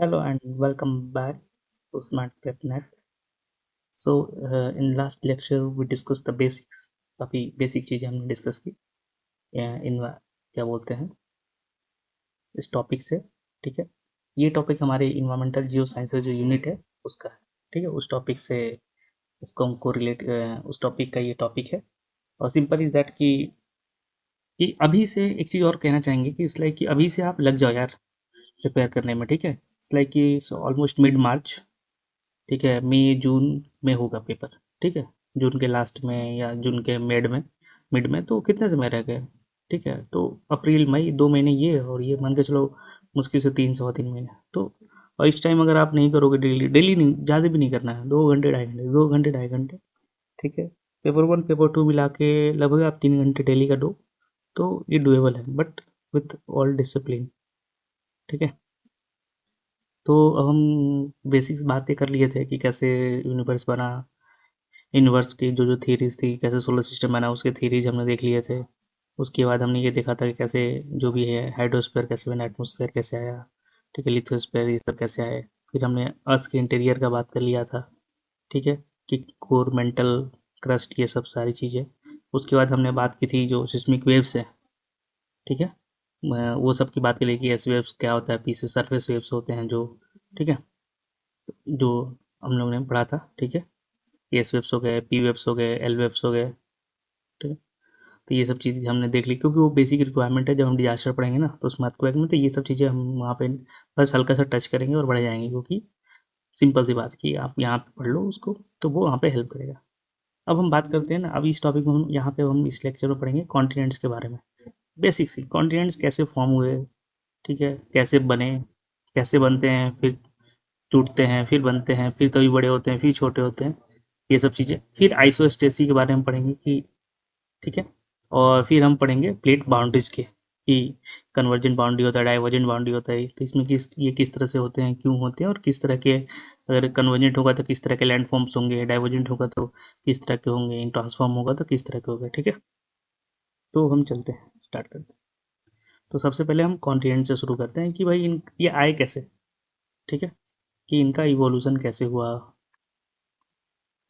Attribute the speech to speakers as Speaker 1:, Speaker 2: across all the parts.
Speaker 1: Hello and welcome back to Smart PrepNet. In last lecture we discussed the basics. काफ़ी basic चीज़ें हमने discuss की इन क्या बोलते हैं इस टॉपिक से। ठीक है, ये टॉपिक हमारे इन्वायरमेंटल जियो साइंस जो यूनिट है उसका है। ठीक है, उस टॉपिक से इसको हमको रिलेट उस टॉपिक का ये टॉपिक है। और सिंपल इज दैट कि अभी से एक चीज़ और कहना चाहेंगे कि इस लाइक कि अभी से आप लग जाओ यार प्रिपेयर करने में। ठीक है, इट्स लाइक कि ऑलमोस्ट मिड मार्च। ठीक है, मई जून में होगा पेपर। ठीक है, जून के लास्ट में या जून के मिड में तो कितने समय रह गए। ठीक है, तो अप्रैल मई 2 महीने ये और ये मान के चलो मुश्किल से 3 सवा 3 महीने। तो और इस टाइम अगर आप नहीं करोगे डेली डेली नहीं, ज़्यादा भी नहीं करना है, 2 घंटे 2.5 घंटे 2 घंटे 2.5 घंटे। ठीक है, पेपर 1 पेपर 2 मिला के लगभग आप 3 घंटे डेली का दो तो ये डुएबल है, बट विथ ऑल डिसिप्लिन। ठीक है, तो अब हम बेसिक्स बातें कर लिए थे कि कैसे यूनिवर्स बना, यूनिवर्स की जो थीरीज थी, कैसे सोलर सिस्टम बना उसके थीरीज हमने देख लिए थे। उसके बाद हमने ये देखा था कि कैसे जो भी है हाइड्रोस्फीयर कैसे बना, एटमॉस्फेयर कैसे आया। ठीक है, लिथोस्फीयर ये सब कैसे आए। फिर हमने अर्थ के इंटीरियर का बात कर लिया था। ठीक है, कि कोर मेंटल क्रस्ट ये सब सारी चीज़ें। उसके बाद हमने बात की थी जो सिस्मिक वेव्स है। ठीक है, वो सब की बात कर ली कि एस वेव्स क्या होता है, पी सरफेस वेव्स होते हैं जो। ठीक है, जो हम लोग ने पढ़ा था। ठीक है, एस वेव्स हो गए, पी वेव्स हो गए, एल वेव्स हो गए। ठीक है, तो ये सब चीज़ हमने देख ली क्योंकि वो बेसिक रिक्वायरमेंट है। जब हम डिजास्टर पढ़ेंगे ना तो उसमें अर्थक्वेक में तो ये सब चीज़ें हम वहाँ पे बस हल्का सा टच करेंगे और बढ़ जाएंगे, क्योंकि सिंपल सी बात कि आप यहाँ पे पढ़ लो उसको तो वो वहाँ पे हेल्प करेगा। अब हम बात करते हैं ना, अब इस टॉपिक में हम यहाँ पे हम इस लेक्चर में पढ़ेंगे कॉन्टिनेंट्स के बारे में। बेसिक सी कॉन्टिनेंट्स कैसे फॉर्म हुए। ठीक है, कैसे बने, कैसे बनते हैं, फिर टूटते हैं, फिर बनते हैं, फिर कभी बड़े होते हैं, फिर छोटे होते हैं, ये सब चीज़ें। फिर आइसोस्टेसी के बारे में पढ़ेंगे कि ठीक है, और फिर हम पढ़ेंगे प्लेट बाउंड्रीज के कि कन्वर्जेंट बाउंड्री होता है, डाइवर्जेंट बाउंड्री होता है, तो इसमें किस तरह से होते हैं, क्यों होते हैं, और किस तरह के अगर कन्वर्जेंट होगा तो किस तरह के लैंड फॉर्म्स होंगे, डाइवर्जेंट होगा तो किस तरह के होंगे, ट्रांसफॉर्म होगा तो किस तरह के होंगे। ठीक है, तो हम चलते हैं, स्टार्ट करते हैं। तो सबसे पहले हम कॉन्टिनेंट से शुरू करते हैं कि भाई ये आए कैसे। ठीक है, कि इनका इवोल्यूशन कैसे हुआ।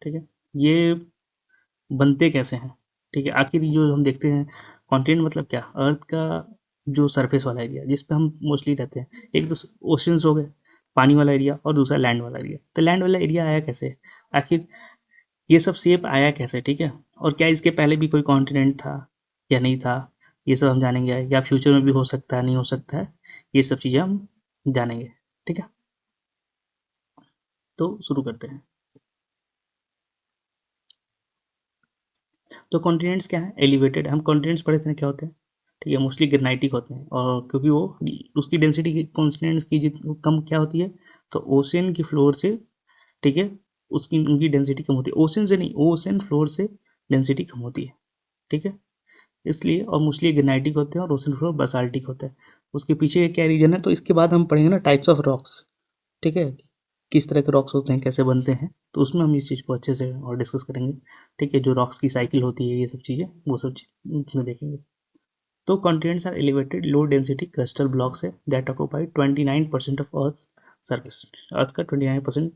Speaker 1: ठीक है, ये बनते कैसे हैं। ठीक है, आखिर जो हम देखते हैं कॉन्टिनेंट मतलब क्या, अर्थ का जो सरफेस वाला एरिया जिस पे हम मोस्टली रहते हैं, एक तो ओशंस हो गए, पानी वाला एरिया, और दूसरा लैंड वाला एरिया। तो लैंड वाला एरिया आया कैसे, आखिर ये सब शेप आया कैसे। ठीक है, और क्या इसके पहले भी कोई कॉन्टिनेंट था या नहीं था, ये सब हम जानेंगे, या फ्यूचर में भी हो सकता है, नहीं हो सकता है, ये सब चीज़ें हम जानेंगे। ठीक है, तो शुरू करते हैं। तो कॉन्टिनेंट्स क्या है, एलिवेटेड। हम कॉन्टिनेंट्स पढ़े थे क्या होते हैं। ठीक है, मोस्टली ग्रेनाइटिक होते हैं, और क्योंकि वो उसकी डेंसिटी की कॉन्टिनेंट्स की कम क्या होती है, तो ओशन की फ्लोर से। ठीक है, उसकी उनकी डेंसिटी कम होती है, ओशन से नहीं, ओशन फ्लोर से डेंसिटी कम होती है। ठीक है, इसलिए और मोस्टली ग्रेनाइटिक होते हैं और ओशन फ्लोर बसाल्टिक होता है। उसके पीछे क्या रीजन है, तो इसके बाद हम पढ़ेंगे ना टाइप्स ऑफ रॉक्स। ठीक है, किस तरह के रॉक्स होते हैं, कैसे बनते हैं, तो उसमें हम इस चीज़ को अच्छे से और डिस्कस करेंगे। ठीक है, जो रॉक्स की साइकिल होती है, ये सब चीज़ें, वो सब चीज़ उसमें देखेंगे। तो contents are elevated low density crustal blocks है that occupy 29% of earth surface. Earth का 29%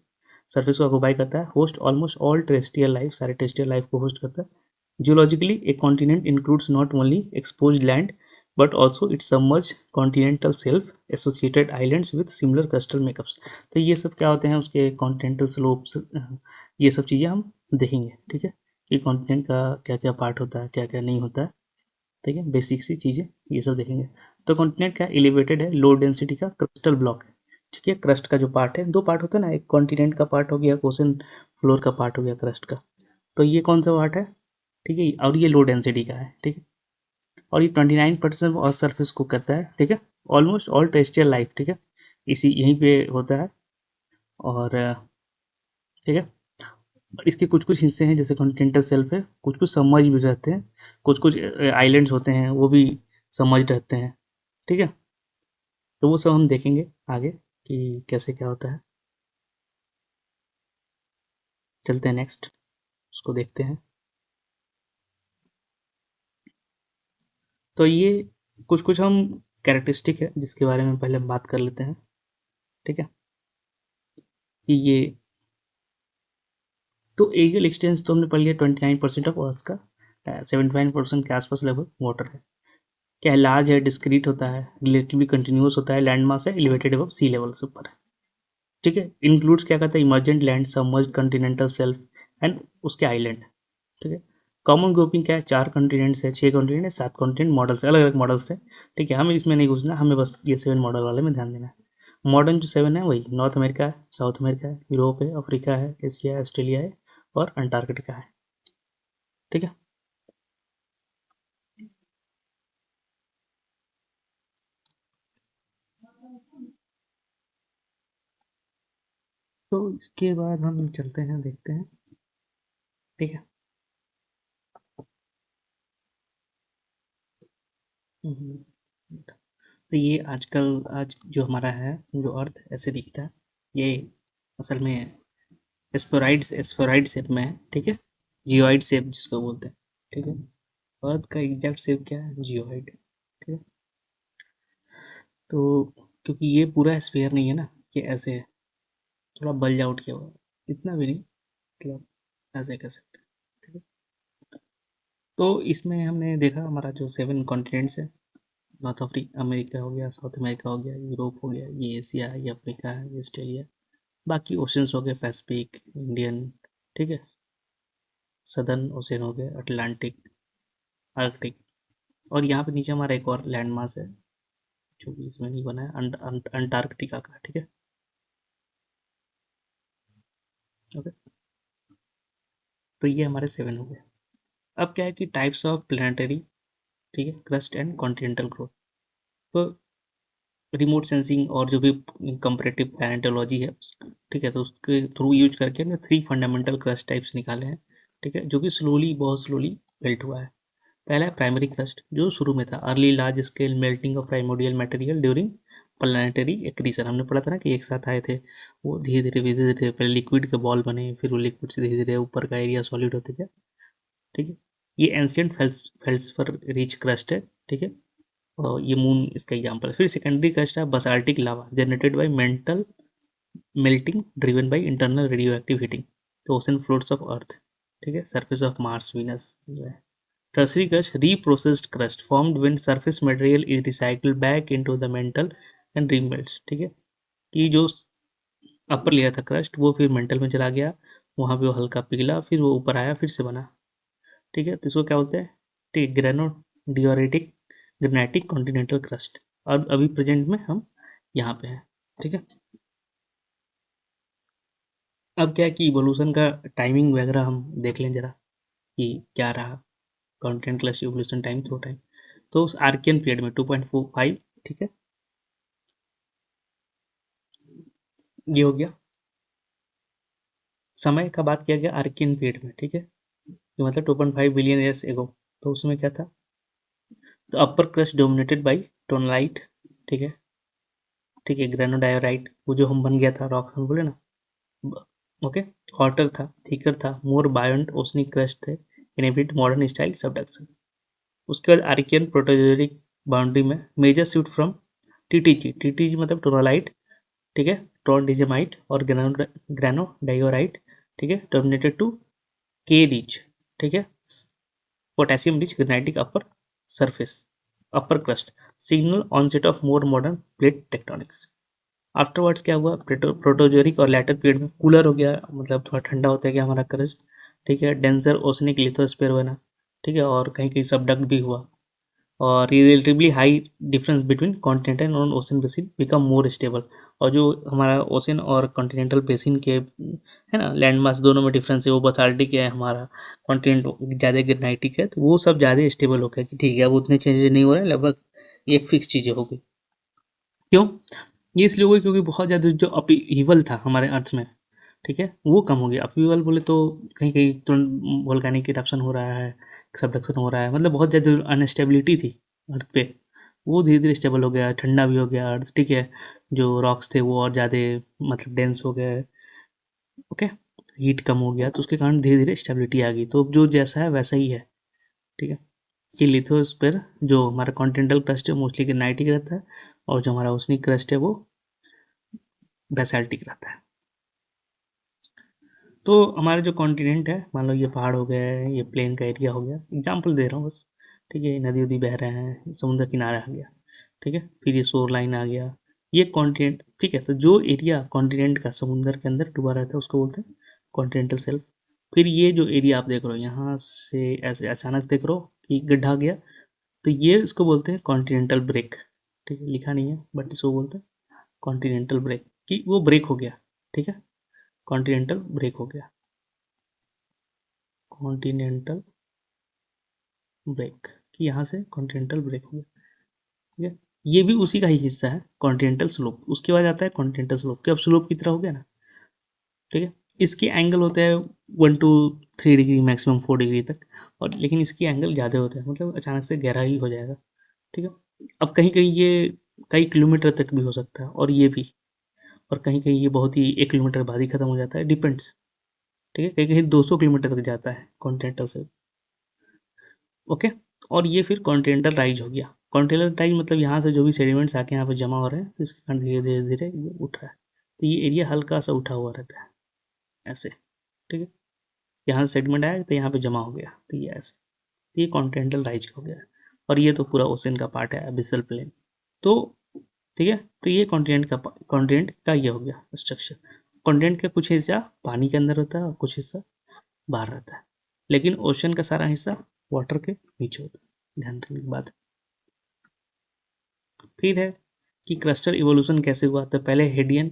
Speaker 1: सर्फेस को ऑक्यूपाई करता है, host almost all terrestrial life, सारे टेरेस्ट्रियल लाइफ को होस्ट करता है। Geologically a continent includes not only exposed land but also its submerged continental shelf associated islands with similar crustal makeups। तो ये सब क्या होते हैं, उसके कॉन्टिनेंटल स्लोप्स, ये सब चीज़ें हम देखेंगे। ठीक है, कि कॉन्टिनेंट का क्या क्या पार्ट होता है, क्या क्या नहीं होता है। ठीक है, बेसिक सी चीज़ें ये सब देखेंगे। तो कॉन्टिनेंट क्या एलिवेटेड है, लो डेंसिटी का क्रिस्टल ब्लॉक है। ठीक है, क्रस्ट का जो पार्ट है, दो पार्ट होता है ना, एक कॉन्टिनेंट का पार्ट हो गया, ओशन फ्लोर का पार्ट हो गया क्रस्ट का। तो ये कौन सा पार्ट है। ठीक है, और ये लो डेंसिटी का है। ठीक है, और ये 29% अर्थ सरफेस को करता है। ठीक है, ऑलमोस्ट ऑल टेरेस्ट्रियल लाइफ। ठीक है, इसी यहीं पे होता है। और ठीक है, इसके कुछ कुछ हिस्से हैं जैसे कॉन्टिनेंटल शेल्फ है, कुछ कुछ सबमर्ज भी रहते हैं, कुछ कुछ आइलैंड्स होते हैं वो भी सबमर्ज रहते हैं। ठीक है, तो वो सब हम देखेंगे आगे कि कैसे क्या होता है। चलते हैं नेक्स्ट, उसको देखते हैं। तो ये कुछ कुछ हम कैरेक्टरिस्टिक है जिसके बारे में पहले हम बात कर लेते हैं। ठीक है, कि ये तो एरियल एक्सटेंस तो हमने पढ़ लिया 29% ऑफ अर्थ का, 79% के आसपास लगभग वाटर है। क्या लार्ज है, डिस्क्रीट होता है, रिलेटिवली कंटिन्यूस होता है, लैंड मास है, एलिवेटेड अबव सी लेवल से ऊपर है। ठीक है, इंक्लूड्स क्या कहता है, emergent land, submerged continental shelf and उसके आइलैंड। ठीक है, कॉमन ग्रुपिंग क्या है, 4 कॉन्टिनेंट्स है, 6 कॉन्टिनेंट है, 7 कॉन्टिनेंट मॉडल्स है, अलग अलग मॉडल्स है। ठीक है, हमें इसमें नहीं घुसना, हमें बस ये 7 मॉडल वाले में ध्यान देना है। मॉडर्न जो 7 है वही नॉर्थ अमेरिका है, साउथ अमेरिका है, यूरोप है, अफ्रीका है, एशिया है, ऑस्ट्रेलिया है और अंटार्कटिका है। ठीक है, तो इसके बाद हम चलते हैं, देखते हैं। ठीक है, हम्म, तो ये आजकल आज जो हमारा है, जो अर्थ ऐसे दिखता है, ये असल में स्फेरॉइड शेप में है। ठीक है, जियोइड शेप जिसको बोलते हैं। ठीक है, अर्थ का एग्जैक्ट शेप क्या है, जियोइड। ठीक है, तो क्योंकि ये पूरा स्फीयर नहीं है ना, ये ऐसे है, थोड़ा बल्ज आउट किया हुआ है, इतना भी नहीं, मतलब ऐसे कह सकते हैं। ठीक है, तो इसमें हमने देखा हमारा जो 7 कॉन्टिनेंट्स है, नॉर्थ अमेरिका हो गया, साउथ अमेरिका हो गया, यूरोप हो गया, ये एशिया है, ये अफ्रीका है, ये ऑस्ट्रेलिया, बाकी ओशंस हो गए, पैसिफिक, इंडियन। ठीक है, सदर्न ओशन हो गया, अटलांटिक, आर्कटिक, और यहाँ पे नीचे हमारा एक और लैंड मास है जो कि इसमें नहीं बना है, अंटार्कटिका का। ठीक है, ओके, तो ये हमारे 7 हो गए। अब क्या है कि टाइप्स ऑफ प्लानिटरी, ठीक है, क्रस्ट एंड कॉन्टिनेंटल ग्रोथ। तो रिमोट सेंसिंग और जो भी कंपैरेटिव प्लानिटोलॉजी है ठीक है, तो उसके थ्रू यूज करके हमने 3 फंडामेंटल क्रस्ट टाइप्स निकाले हैं। ठीक है, जो कि स्लोली, बहुत स्लोली बिल्ट हुआ है। पहला है प्राइमरी क्रस्ट, जो शुरू में था, early large scale melting of primordial material during planetary accretion. हमने पढ़ा था ना कि एक साथ आए थे, वो धीरे धीरे पहले लिक्विड के बॉल बने, फिर वो लिक्विड से धीरे धीरे ऊपर का एरिया सॉलिड होते गया। ठीक है, ये एंशियंट फेल्सफर रिच क्रस्ट है। ठीक है, और ये मून इसका एग्जाम्पल है। फिर सेकेंडरी क्रस्ट है basaltic lava generated by mental melting driven by internal radio active heating, तो ओशन फ्लोट्स ऑफ अर्थ। ठीक है, सरफेस ऑफ मार्स, वीनस जो है। Tertiary crust reprocessed crust formed when surface material is recycled back into the mantle and remelts। ठीक है, कि जो upper layer था क्रस्ट, वो फिर मेंटल में चला गया, वहां पे वो हल्का पिघला, फिर वो ऊपर आया, फिर से बना। ठीक है, तो इसको क्या बोलते हैं, ठीक है, ग्रेनोडियोरेटिक ग्रेनाइटिक कॉन्टिनेंटल क्रस्ट। और अभी प्रेजेंट में हम यहाँ पे हैं। ठीक है, अब क्या है कि इवोल्यूशन का टाइमिंग वगैरह हम देख लें जरा, कि क्या रहा continent crust evolution time through time. तो उस आर्कियन पीरियड में 2.45, ठीक है, ये हो गया, समय का बात किया गया आर्कियन पीरियड में। ठीक है, तो मतलब 2.5 बिलियन ईयर्स एगो। तो उसमें क्या था, तो अपर क्रस्ट डोमिनेटेड बाई टोनलाइट। ठीक है, ठीक है, ग्रेनोडायोराइट, वो जो हम बन गया था रॉक्स हम बोले ना, ओके, हॉटर था, थिकर था, मोर बायोंट ओसनिक क्रस्ट थे, इनहेबिट मॉडर्न स्टाइल सबडक्शन। उसके बाद आर्कियन प्रोटोजोरिक बाउंड्री में major shift from TTG, TTG मतलब टोनोलाइट, ठीक है, ट्रोंडिजमाइट और ग्रेनोडायोराइट, ठीक है, टर्मिनेटेड टू के रिच, ठीक है, potassium rich granitic upper surface, upper crust, signal onset of more modern plate tectonics. Afterwards क्या हुआ, प्रोटोजोरिक और लैटर पीरियड में कूलर हो गया, मतलब थोड़ा ठंडा होता गया हमारा क्रस्ट। ठीक है, डेंसर ओसनिक लिथोस्फीयर बना। ठीक है, और कहीं कहीं सबडक्ट भी हुआ, और relatively high difference between continental और ocean basin become more stable. और जो हमारा ओशन और कॉन्टिनेंटल बेसिन के है ना, लैंड मास दोनों में डिफरेंस है, वो बसाल्टिक है, हमारा कॉन्टिनेंट ज़्यादा ग्रेनाइटिक है, तो वो सब ज़्यादा स्टेबल हो गया कि ठीक है, अब उतने चेंजेस नहीं हो रहे हैं, लगभग एक फिक्स चीज़ें हो गई। क्यों, ये इसलिए हो गई क्योंकि बहुत ज़्यादा जो अपीवल था हमारे अर्थ में, ठीक है, वो कम हो गया। अपीवल बोले तो कहीं कहीं तुरंत वोल्केनिक इरप्शन हो रहा है, सबडक्शन हो रहा है, मतलब बहुत ज़्यादा अनस्टेबिलिटी थी अर्थ पे, वो धीरे धीरे स्टेबल हो गया, ठंडा भी हो गया अर्थ। ठीक है, जो रॉक्स थे वो और ज़्यादा मतलब डेंस हो गए। ओके, हीट कम हो गया, तो उसके कारण धीरे धीरे स्टेबिलिटी आ गई, तो जो जैसा है वैसा ही है। ठीक है, कि लिथोस्फीयर जो हमारा कॉन्टिनेंटल क्रस्ट है मोस्टली ग्रेनाइटिक रहता है, और जो हमारा ओसनिक क्रस्ट है वो बेसाल्टिक रहता है। तो हमारे जो कॉन्टिनेंट है, मान लो ये पहाड़ हो गया, ये प्लेन का एरिया हो गया, एग्जाम्पल दे रहा हूँ बस, ठीक है, नदी उदी बह रहे हैं, समुद्र किनारा आ गया, ठीक है, फिर ये शोर लाइन आ गया, ये कॉन्टिनेंट, ठीक है। तो जो एरिया कॉन्टिनेंट का समुद्र के अंदर डूबा रहता है उसको बोलते हैं कॉन्टिनेंटल शेल्फ। फिर ये जो एरिया आप देख रहे हो यहाँ से ऐसे अचानक देख रहे हो कि गड्ढा गया, तो ये इसको बोलते हैं कॉन्टिनेंटल ब्रेक, ठीक है, लिखा नहीं है बट इसको बोलते हैं कॉन्टिनेंटल ब्रेक, कि वो ब्रेक हो गया, ठीक है, कॉन्टिनेंटल ब्रेक हो गया, कॉन्टिनेंटल ब्रेक, कि यहाँ से कॉन्टिनेंटल ब्रेक हो गया, ठीक है। ये भी उसी का ही हिस्सा है कॉन्टिनेंटल स्लोप, उसके बाद आता है कॉन्टिनेंटल स्लोप, कि अब स्लोप की तरह हो गया ना, ठीक है। इसके एंगल होते हैं 1 to 3 डिग्री, मैक्सिमम 4 डिग्री तक, और लेकिन इसकी एंगल ज़्यादा होता है, मतलब अचानक से गहरा ही हो जाएगा, ठीक है। अब कहीं कहीं ये कई किलोमीटर तक भी हो सकता है, और ये भी, और कहीं कहीं ये बहुत ही 1 किलोमीटर बाद ही खत्म हो जाता है, डिपेंड्स, ठीक है, कहीं कहीं 200 किलोमीटर तक जाता है कॉन्टिनेंटल से, ओके। और ये फिर कॉन्टिनेंटल राइज हो गया, कॉन्टिनेंटल राइज मतलब यहाँ से जो भी सेडिमेंट्स आके यहाँ पे जमा हो रहे हैं, तो इसके कारण धीरे धीरे धीरे ये उठ रहा है, तो ये एरिया हल्का सा उठा हुआ रहता है ऐसे, ठीक है, यहाँ से सेडिमेंट आया तो यहाँ पे जमा हो गया, तो ये ऐसे, तो ये कॉन्टिनेंटल राइज हो गया, और ये तो पूरा ओशन का पार्ट है, अबिसल प्लेन, तो ठीक है। तो ये कॉन्टिनेंट का ये हो गया स्ट्रक्चर। कॉन्टिनेंट का कुछ हिस्सा पानी के अंदर होता है और कुछ हिस्सा बाहर रहता है, लेकिन ओशन का सारा हिस्सा वाटर के नीचे होता है, ध्यान रखने की बात है। फिर है कि क्रस्टल इवोल्यूशन कैसे हुआ, तो पहले हेडियन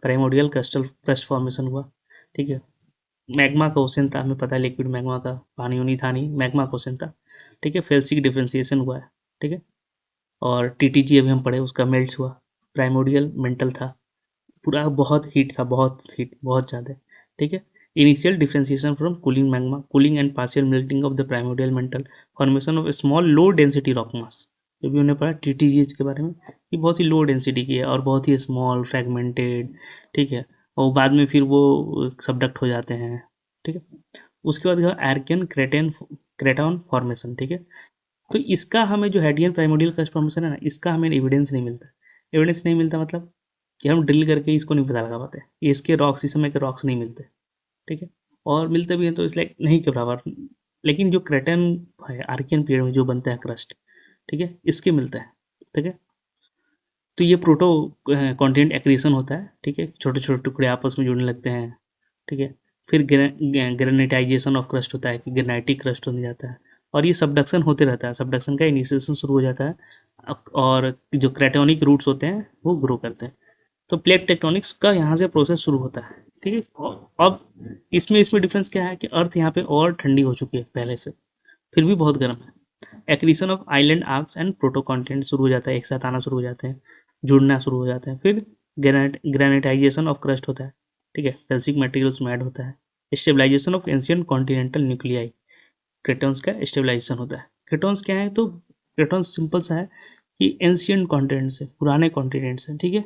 Speaker 1: प्राइमोर्डियल क्रस्ट फॉर्मेशन हुआ, ठीक है, मैग्मा का ओशन था, हमें पता है लिक्विड मैग्मा का, पानी उनी था नहीं, मैग्मा का ओशन था, ठीक है, फेल्सिक डिफ्रेंसिएशन हुआ है, ठीक है, और टीटीजी अभी हम पढ़े उसका मेल्ट हुआ, प्राइमोर्डियल मेंटल था, पूरा बहुत हीट था, बहुत हीट, बहुत ज़्यादा, ठीक है। Initial differentiation from cooling magma, cooling and partial melting of the primordial mantle, formation of small low density rock mass, जो भी उन्हें पढ़ा टीटीजीएच के बारे में, ये बहुत ही लो डेंसिटी की है और बहुत ही स्मॉल फ्रेगमेंटेड, ठीक है, और बाद में फिर वो सबडक्ट हो जाते हैं, ठीक है। उसके बाद आर्कियन क्रेटन फॉर्मेशन, ठीक है। तो इसका हमें जो हेडियन प्राइमोर्डियल क्रस्ट फॉर्मेशन है ना, इसका हमें एविडेंस नहीं मिलता, एविडेंस नहीं मिलता मतलब कि हम ड्रिल करके इसको नहीं पता लगा पाते, ये इसके रॉक्स, इस समय के रॉक्स नहीं मिलते, ठीक है, और मिलते भी हैं तो इसलिए नहीं के बराबर, लेकिन जो क्रेटन है आर्कियन पीरियड में जो बनता है क्रस्ट, ठीक है, इसके मिलता है, ठीक है। तो ये प्रोटो कॉन्टिनेंट एक्रीशन होता है, ठीक है, छोटे छोटे टुकड़े आपस में जुड़ने लगते हैं, ठीक है। फिर ग्रेनाइटाइजेशन ऑफ क्रस्ट होता है कि ग्रेनाइटिक क्रस्ट होने जाता है, और ये सबडक्शन होते रहता है, सबडक्शन का इनिशिएशन शुरू हो जाता है, और जो क्रेटोनिक रूट्स होते हैं वो ग्रो करते हैं, तो प्लेट टेक्टोनिक्स का यहाँ से प्रोसेस शुरू होता है, ठीक है। अब इसमें डिफरेंस क्या है कि अर्थ यहाँ पे और ठंडी हो चुकी है पहले से, फिर भी बहुत गर्म है, accretion of island arcs and protocontinent शुरू हो जाता है, एक साथ आना शुरू हो जाते हैं, जुड़ना शुरू हो जाते हैं, फिर ग्रेनाइटाइजेशन ऑफ क्रस्ट होता है, ठीक है, फेल्सिक मटेरियल्स में ऐड होता है, stabilization of ancient continental nuclei, cratons का स्टेबलाइजेशन होता है। क्रेटॉन्स क्या है, तो क्रेटॉन्स सिंपल सा है कि एंशियंट कॉन्टिनेंट से, पुराने कॉन्टिनेंट से, ठीक है।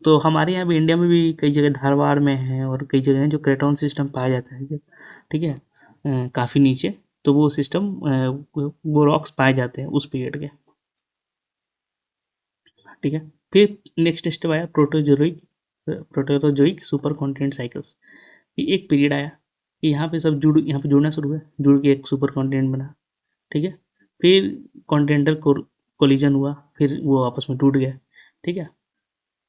Speaker 1: तो हमारे यहाँ भी इंडिया में भी कई जगह धारवाड़ में है और कई जगह हैं जो क्रेटॉन सिस्टम पाया जाता है, ठीक है, काफ़ी नीचे, तो वो सिस्टम वो रॉक्स पाए जाते हैं उस पीरियड के, ठीक है। फिर नेक्स्ट स्टेप आया प्रोटोजोइक सुपर कॉन्टिनेंट साइकिल्स, ये एक पीरियड आया कि यहाँ पे सब यहाँ पे जुड़ना शुरू हुआ, जुड़ के एक सुपर कॉन्टिनेंट बना, ठीक है। फिर कॉन्टिनेंटल कोलिजन हुआ, फिर वो आपस में टूट गया, ठीक है।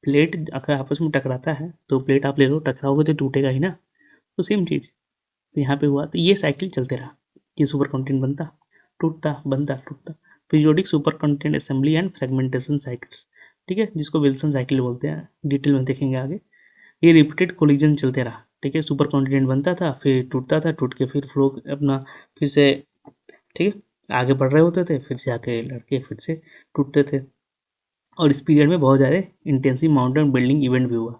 Speaker 1: प्लेट अगर आपस में टकराता है तो प्लेट आप ले लो, टकराओगे तो टूटेगा ही ना, तो सेम चीज़ तो यहाँ पे हुआ, तो ये साइकिल चलते रहा कि सुपर कॉन्टिनेंट बनता, टूटता, बनता, टूटता, periodic super continent assembly and fragmentation cycles, ठीक है, जिसको विल्सन साइकिल बोलते हैं, डिटेल में देखेंगे आगे। ये रिपीटेड कोलिजन चलते रहा, ठीक है, सुपर कॉन्टिनेंट बनता था, फिर टूटता था, टूट के फिर फ्लो अपना फिर से, ठीक है, आगे बढ़ रहे होते थे, फिर से आके लड़के फिर से टूटते थे, और इस पीरियड में बहुत ज़्यादा इंटेंसिव माउंटेन बिल्डिंग इवेंट भी हुआ।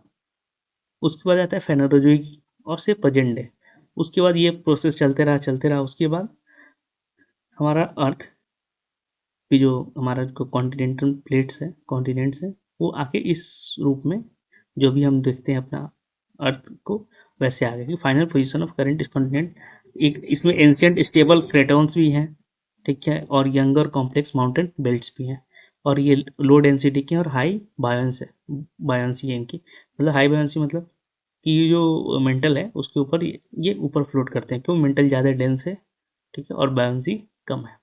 Speaker 1: उसके बाद आता है फेनोरोजोइक और से प्रेजेंट डे, उसके बाद ये प्रोसेस चलते रहा, उसके बाद हमारा अर्थ भी जो हमारा जो कॉन्टिनेंटल प्लेट्स है, कॉन्टिनेंट्स हैं, वो आके इस रूप में जो भी हम देखते हैं अपना अर्थ को वैसे आ गए, final position of current continent, एक इसमें एंशियंट स्टेबल क्रेटॉन्स भी हैं, ठीक है, और यंगर कॉम्प्लेक्स माउंटेन बेल्ट्स भी हैं, और ये लो डेंसिटी के और हाई बायोंस है, बायोंसी है इनकी, मतलब हाई बायोंसी मतलब कि ये जो मेंटल है उसके ऊपर ये ऊपर फ्लोट करते हैं, क्यों? मेंटल ज़्यादा डेंस है, ठीक है, और बायोन्सी कम है।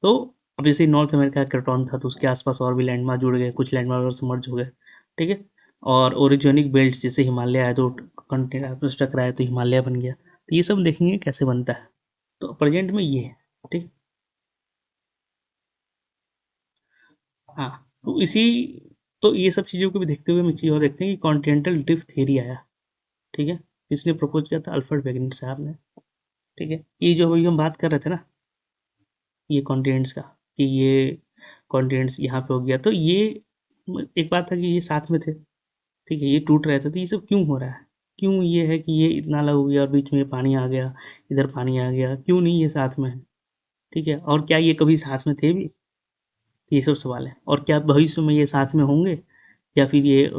Speaker 1: तो अब जैसे नॉर्थ अमेरिका का क्रेटॉन था तो उसके आसपास और भी लैंडमार्क जुड़ गए, कुछ लैंडमार्क और समर्ज हो गए, ठीक है। और ओरिजोनिक बेल्ट जैसे हिमालय है तो कंटिन्यू आपस टकराए तो हिमालय बन गया। तो ये सब देखेंगे कैसे बनता है। तो प्रेजेंट में ये है, ठीक। हाँ, तो इसी तो ये सब चीज़ों को भी देखते हुए हम एक चीज़ और देखते हैं कि कॉन्टिनेंटल ड्रिफ्ट थ्योरी आया, ठीक है। इसने प्रपोज किया था अल्फ्रेड वेगनर साहब ने, ठीक है। ये जो अभी हम बात कर रहे थे ना, ये कॉन्टिनेंट्स का, कि ये कॉन्टिनेंट्स यहाँ पे हो गया, तो ये एक बात था कि ये साथ में थे, ठीक है, ये टूट रहे थे, तो ये सब क्यों हो रहा है? क्यों ये है कि ये इतना अलग हो गया और बीच में पानी आ गया, इधर पानी आ गया, क्यों नहीं ये साथ में है, ठीक है। और क्या ये कभी साथ में थे भी? ये सब सवाल है। और क्या भविष्य में ये साथ में होंगे, या फिर ये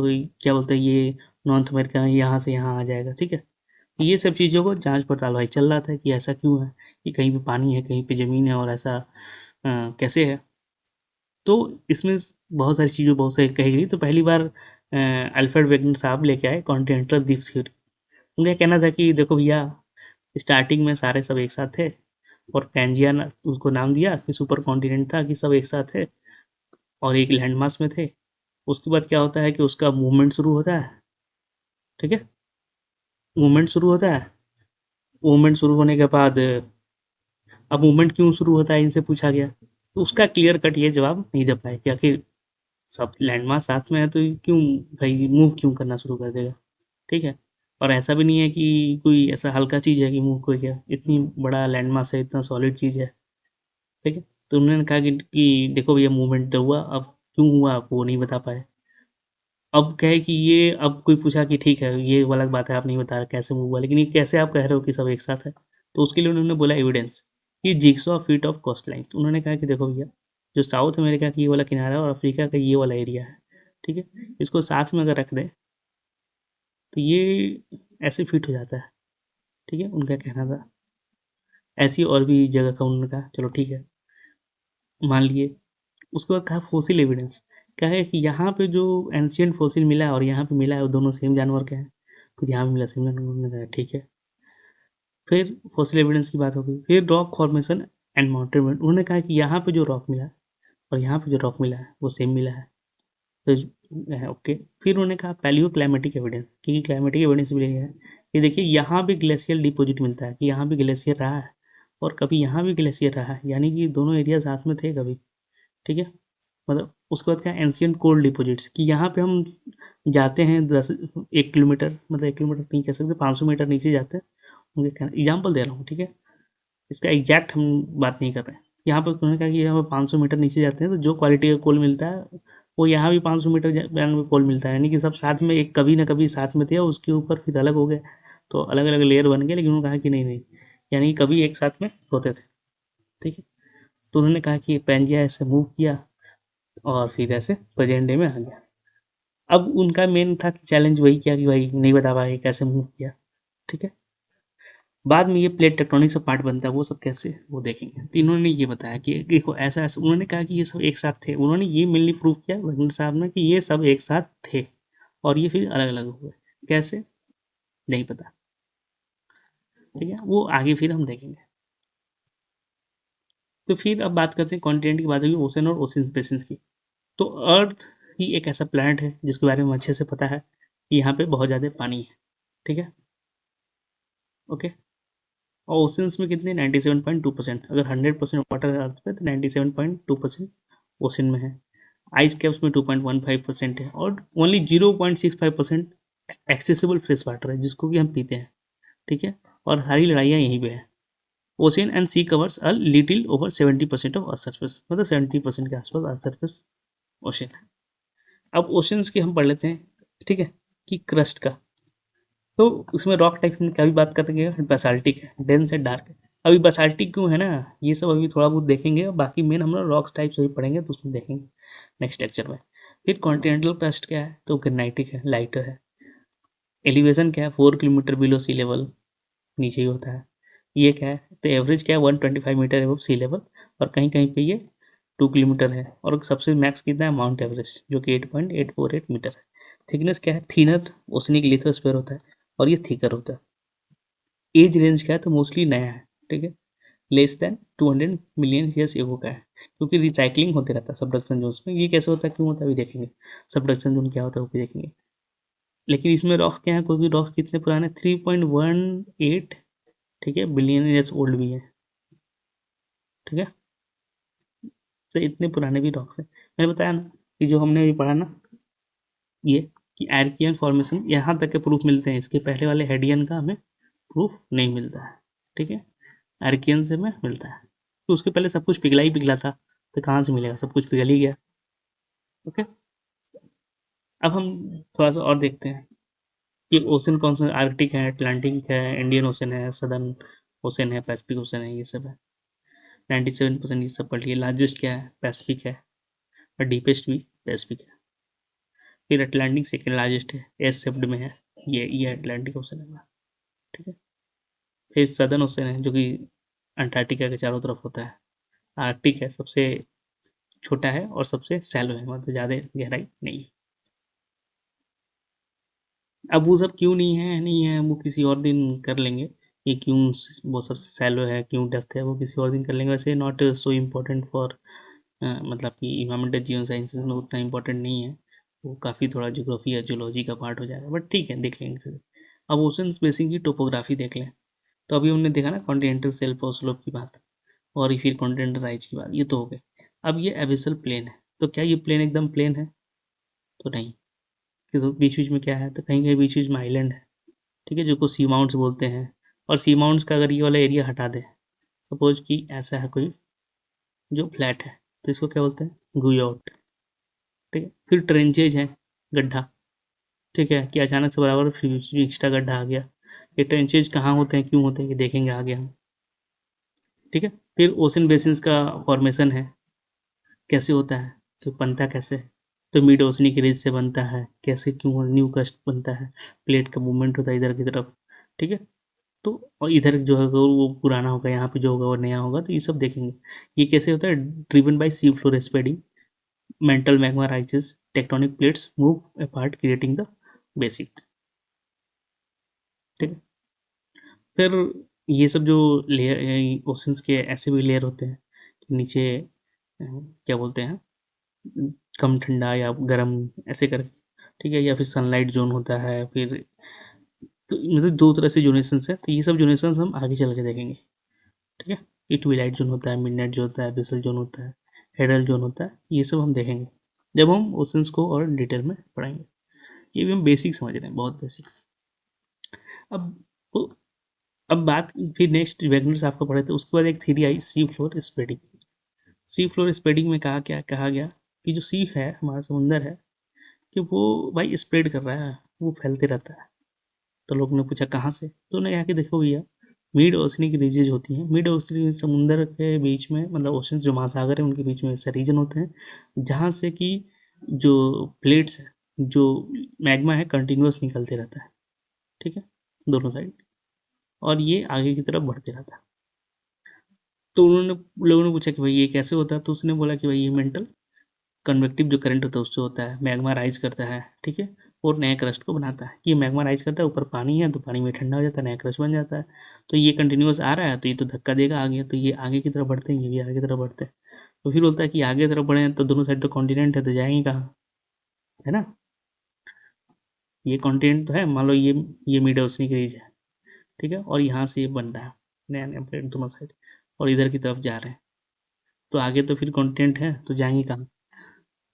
Speaker 1: क्या बोलते हैं, ये नॉर्थ अमेरिका यहाँ से यहाँ आ जाएगा, ठीक है। तो ये सब चीज़ों को जांच पड़ताल भाई चल रहा था कि ऐसा क्यों है, कि कहीं पे पानी है, कहीं पे ज़मीन है, और ऐसा कैसे है। तो इसमें बहुत सारी चीज़ें बहुत सारी कही गई। तो पहली बार अल्फ्रेड वेगनर साहब लेके आए कॉन्टिनेंटल द्वीप थ्योरी। उनका कहना था कि देखो भैया, स्टार्टिंग में सारे सब एक साथ थे, और पैंजिया उसको नाम दिया कि सुपर कॉन्टिनेंट था, कि सब एक साथ थे और एक लैंड मास में थे। उसके बाद क्या होता है कि उसका मूवमेंट शुरू होता है, ठीक है। मूवमेंट शुरू होता है, मूवमेंट शुरू होने के बाद अब मूवमेंट क्यों शुरू होता है इनसे पूछा गया, तो उसका क्लियर कट ये जवाब नहीं दे पाए कि आखिर सब लैंडमार्क साथ में है तो क्यों भाई मूव क्यों करना शुरू कर देगा, ठीक है। और ऐसा भी नहीं है कि कोई ऐसा हल्का चीज़ है कि मूव कर गया, इतनी बड़ा लैंडमार्क है, इतना सॉलिड चीज़ है, ठीक है। तो उन्होंने कहा कि देखो भैया मूवमेंट तो हुआ, अब क्यों हुआ आप वो नहीं बता पाए। अब कहे कि ये, अब कोई पूछा कि ठीक है ये अलग बात है, आप नहीं बता रहे कैसे मूव हुआ, लेकिन ये कैसे आप कह रहे हो कि सब एक साथ है। तो उसके लिए उन्होंने बोला एविडेंस, कि jigsaw feet of coastline. उन्होंने कहा कि देखो भैया, जो साउथ अमेरिका की ये वाला किनारा है और अफ्रीका का ये वाला एरिया है, ठीक है, इसको साथ में अगर रख दें तो ये ऐसे फिट हो जाता है, ठीक है, उनका कहना था। ऐसी और भी जगह का उन्होंने कहा, चलो ठीक है मान लिए। उसके बाद कहा फोसिल एविडेंस, क्या है कि यहाँ पे जो एंशियंट फोसिल मिला है और यहाँ पे मिला है वो दोनों सेम जानवर के हैं। फिर यहाँ पे मिला सेम जानवर, उन्होंने कहा ठीक है। फिर फोसिल एविडेंस की बात हो गई। फिर रॉक फॉर्मेशन एंड माउंटेन, उन्होंने कहा कि यहाँ पे जो रॉक मिला है और यहाँ पे जो रॉक मिला है वो सेम मिला है, तो ओके। फिर उन्होंने कहा पैलियो क्लाइमेटिक एविडेंस, क्योंकि क्लाइमेटिक एविडेंस भी है कि देखिए यहाँ भी ग्लेशियल डिपोजिट मिलता है, कि यहाँ भी ग्लेशियर रहा है और कभी यहाँ भी ग्लेशियर रहा है, यानी कि दोनों एरिया साथ में थे कभी, ठीक है। मतलब उसके बाद क्या, एंशियंट कोल्ड डिपोजिट्स, कि यहाँ पे हम जाते हैं 1 किलोमीटर, मतलब 1 किलोमीटर नहीं कह सकते, 500 मीटर नीचे जाते हैं। उनके एग्जाम्पल दे रहा हूँ, ठीक है, इसका एग्जैक्ट हम बात नहीं कर रहे हैं। यहाँ पर उन्होंने कहा कि यहाँ पर 500 मीटर नीचे जाते हैं तो जो क्वालिटी का कोल मिलता है वो यहाँ भी 500 मीटर बैन में कोल मिलता है, यानी कि सब साथ में, एक कभी ना कभी साथ में थे और उसके ऊपर फिर अलग हो गए, तो अलग अलग लेयर बन गए। लेकिन उन्होंने कहा कि नहीं नहीं, यानी कि कभी एक साथ में होते थे, ठीक है। तो उन्होंने कहा कि पेंजिया ऐसे मूव किया और फिर ऐसे प्रेजेंट डे में आ गया। अब उनका मेन था कि चैलेंज वही किया कि भाई नहीं बता पाए कैसे मूव किया, ठीक है। बाद में ये प्लेट टेक्टोनिक से पार्ट बनता है, वो सब कैसे वो देखेंगे। तो इन्होंने ये बताया कि देखो ऐसा ऐसा, उन्होंने कहा कि ये सब एक साथ थे। उन्होंने ये मेनली प्रूव किया वकील साहब ने कि ये सब एक साथ थे और ये फिर अलग अलग हुए, कैसे नहीं पता, ठीक है, वो आगे फिर हम देखेंगे। तो फिर अब बात करते हैं कॉन्टिनेंट की, बात होगी ओशन और ओशन बेसिन्स की। तो अर्थ ही एक ऐसा प्लैनेट है जिसके बारे में अच्छे से पता है कि यहाँ पे बहुत ज़्यादा पानी है, ठीक है, ओके। और ओशंस में कितने, 97.2%। अगर 100% वाटर है अर्थ पे तो 97.2% ओशन में है। आइस कैप्स में 2.15% है और ओनली 0.65% एक्सेसिबल फ्रेश वाटर है जिसको कि हम पीते हैं, ठीक है। और सारी लड़ाइयाँ यहीं पे है। Ocean and sea covers a little over 70% of earth surface, मतलब 70% के आसपास अर्थ सर्फेस ओशन है। अब ओशंस की हम पढ़ लेते हैं, ठीक है, कि क्रस्ट का। तो उसमें रॉक टाइप में क्या भी बात करेंगे, बेसाल्टिक है, डेंस है, डार्क है। अभी बेसाल्टिक क्यों है ना, ये सब अभी थोड़ा बहुत देखेंगे, बाकी मेन हम लोग रॉक्स टाइप से ही पढ़ेंगे तो उसमें देखेंगे नेक्स्ट लेक्चर में। फिर कॉन्टिनेंटल क्रस्ट क्या है, तो ग्रेनाइटिक है, लाइटर है। एलिवेशन क्या है, 4 किलोमीटर बिलो सी लेवल, नीचे ही होता है। ये क्या है, तो एवरेज क्या है, 125 मीटर एबव सी लेवल, और कहीं कहीं पे ये 2 किलोमीटर है। और सबसे मैक्स कितना है, माउंट एवरेस्ट, जो कि 8.848 मीटर है। थिकनेस क्या है, थिनर ओशनिक लिथोस्फीयर होता है और ये थिकर होता है। एज रेंज क्या है, तो मोस्टली नया है, ठीक है, less than 200 million years ago का है, क्योंकि रिसाइकलिंग होते रहता है सबडक्शन जोन्स में। ये कैसे होता है, क्यों होता है, अभी देखेंगे। सबडक्शन जोन क्या होता है वो भी देखेंगे। लेकिन इसमें रॉक्स क्या है, कोई भी रॉक्स कितने पुराने, 3.18, ठीक है, बिलियन ईयर्स ओल्ड भी है, ठीक है। तो इतने पुराने भी रॉक्स हैं। मैंने बताया ना कि जो हमने अभी पढ़ा ना, ये कि आर्कियन फॉर्मेशन यहाँ तक के प्रूफ मिलते हैं, इसके पहले वाले हेडियन का हमें प्रूफ नहीं मिलता है, ठीक है। आर्कियन से हमें मिलता है, तो उसके पहले सब कुछ पिघला ही पिघला था, तो कहाँ से मिलेगा, सब कुछ पिघल ही गया। ओके, अब हम थोड़ा सा और देखते हैं कि ओशन कौन सा, आर्कटिक है, अटलांटिक है, इंडियन ओशन है, सदर्न ओशन है, पैसिफिक ओशन है, ये सब है। 97% ये सब पढ़ लिए। लार्जेस्ट क्या है, पैसिफिक है, और डीपेस्ट भी पैसिफिक है। फिर अटलांटिक सेकेंड लार्जेस्ट है, एस शेप्ड में है, ये अटलांटिक ओशन है, ठीक है। फिर सदर्न ओशन है जो कि अंटार्कटिका के चारों तरफ होता है। आर्कटिक है, सबसे छोटा है और सबसे सैलो है, मतलब ज़्यादा गहराई नहीं है। अब वो सब क्यों नहीं है वो किसी और दिन कर लेंगे, ये क्यों वो सबसे सैलो है, क्यों डेप्थ है, वो किसी और दिन कर लेंगे। वैसे नॉट सो इम्पोर्टेंट फॉर, मतलब कि इन्वायरमेंटल जियो साइंसेज में उतना इम्पोर्टेंट नहीं है, वो काफ़ी थोड़ा ज्योग्राफी या जूलॉजी का पार्ट हो जाएगा, बट ठीक है, देख लेंगे इसे। अब ओशन बेसिन की टोपोग्राफी देख लें। तो अभी हमने देखा ना कॉन्टिनेंटल शेल्फ और स्लोप की बात, और फिर कॉन्टिनेंटल राइज की बात, ये तो हो गए। अब ये एबिसल प्लेन है, तो क्या ये प्लेन एकदम प्लेन है, तो नहीं, कि तो बीच बीच में क्या है, तो कहीं कहीं बीच बीच में आइलैंड है, ठीक है, जो को सी माउंट्स बोलते हैं। और सी माउंट्स का अगर ये वाला एरिया हटा दें, सपोज कि ऐसा है कोई जो फ्लैट है, तो इसको क्या बोलते हैं, गुयोट, ठीक है। फिर ट्रेंचेज है, गड्ढा, ठीक है, कि अचानक से बराबर एक्स्ट्रा गड्ढा आ गया। ये ट्रेंचेज कहाँ होते हैं, क्यों होते हैं, ये देखेंगे आगे हम, ठीक है। फिर ओशन बेसिन्स का फॉर्मेशन है, कैसे होता है, तो बनता कैसे है, तो मिड ओशनिक रिज से बनता है, कैसे, क्यों, न्यू कस्ट बनता है, प्लेट का मूवमेंट होता है इधर की तरफ, ठीक है। तो और इधर जो है वो पुराना होगा, यहाँ पे जो होगा वो नया होगा, तो ये सब देखेंगे। ये कैसे होता है, driven by C floor spreading, mental magma rises, tectonic plates move apart creating the basic, ठीक है। फिर ये सब जो लेयर ओशंस के ऐसे भी लेयर होते हैं कि नीचे क्या बोलते हैं, कम ठंडा या गर्म, ऐसे कर, ठीक है, या फिर सनलाइट जोन होता है। फिर तो मतलब दो तरह से जोनेशंस है, तो ये सब जोनेशंस हम आगे चल के देखेंगे, ठीक है। ये ट्विलाइट जोन होता है, मिडनाइट जोन होता है, बेसल जोन होता है, हेडल जोन होता है, ये सब हम देखेंगे जब हम ओशंस को और डिटेल में पढ़ेंगे। ये भी हम बेसिक समझ रहे हैं, बहुत बेसिक्स। अब तो अब बात, फिर नेक्स्ट वेगनर्स आपको पढ़े थे, उसके बाद एक थ्योरी आई sea floor spreading. Sea floor spreading में कहा गया कि जो सी है, हमारा समुंदर है, कि वो भाई स्प्रेड कर रहा है, वो फैलते रहता है। तो लोग ने पूछा कहाँ से, तो उन्हें आके देखो भैया, मिड ओशनिक रीजेज होती हैं। मिड ओशनिक समुंदर के बीच में, मतलब ओशन जो महासागर है उनके बीच में ऐसे रीजन होते हैं जहाँ से कि जो प्लेट्स है, जो मैग्मा है, कंटिन्यूस निकलते रहता है, ठीक है, दोनों साइड, और ये आगे की तरफ बढ़ते रहता है। तो उन्होंने लोगों ने पूछा कि भाई ये कैसे होता है, तो उसने बोला कि भाई ये मेंटल कन्वेक्टिव जो करंट होता है उससे होता है, मैग्मा राइज करता है, ठीक है, और नए क्रस्ट को बनाता है। कि मैग्मा राइज करता है, ऊपर पानी है तो पानी में ठंडा हो जाता है, नया क्रस्ट बन जाता है। तो ये कंटिन्यूस आ रहा है, तो ये तो धक्का देगा आगे, तो ये आगे की तरफ बढ़ते हैं, ये भी आगे की तरफ बढ़ते हैं। तो फिर बोलता है कि आगे की तरफ बढ़े तो दोनों साइड तो कॉन्टिनेंट है, तो जाएंगे कहाँ, है ना। ये कॉन्टिनेंट तो है, मान लो ये मिड ओशनिक रीज है, ठीक है, और यहाँ से ये बन रहा है, नया नया प्लेट दोनों साइड, और इधर की तरफ जा रहे हैं, तो आगे तो फिर कॉन्टिनेंट है, तो जाएंगे कहाँ।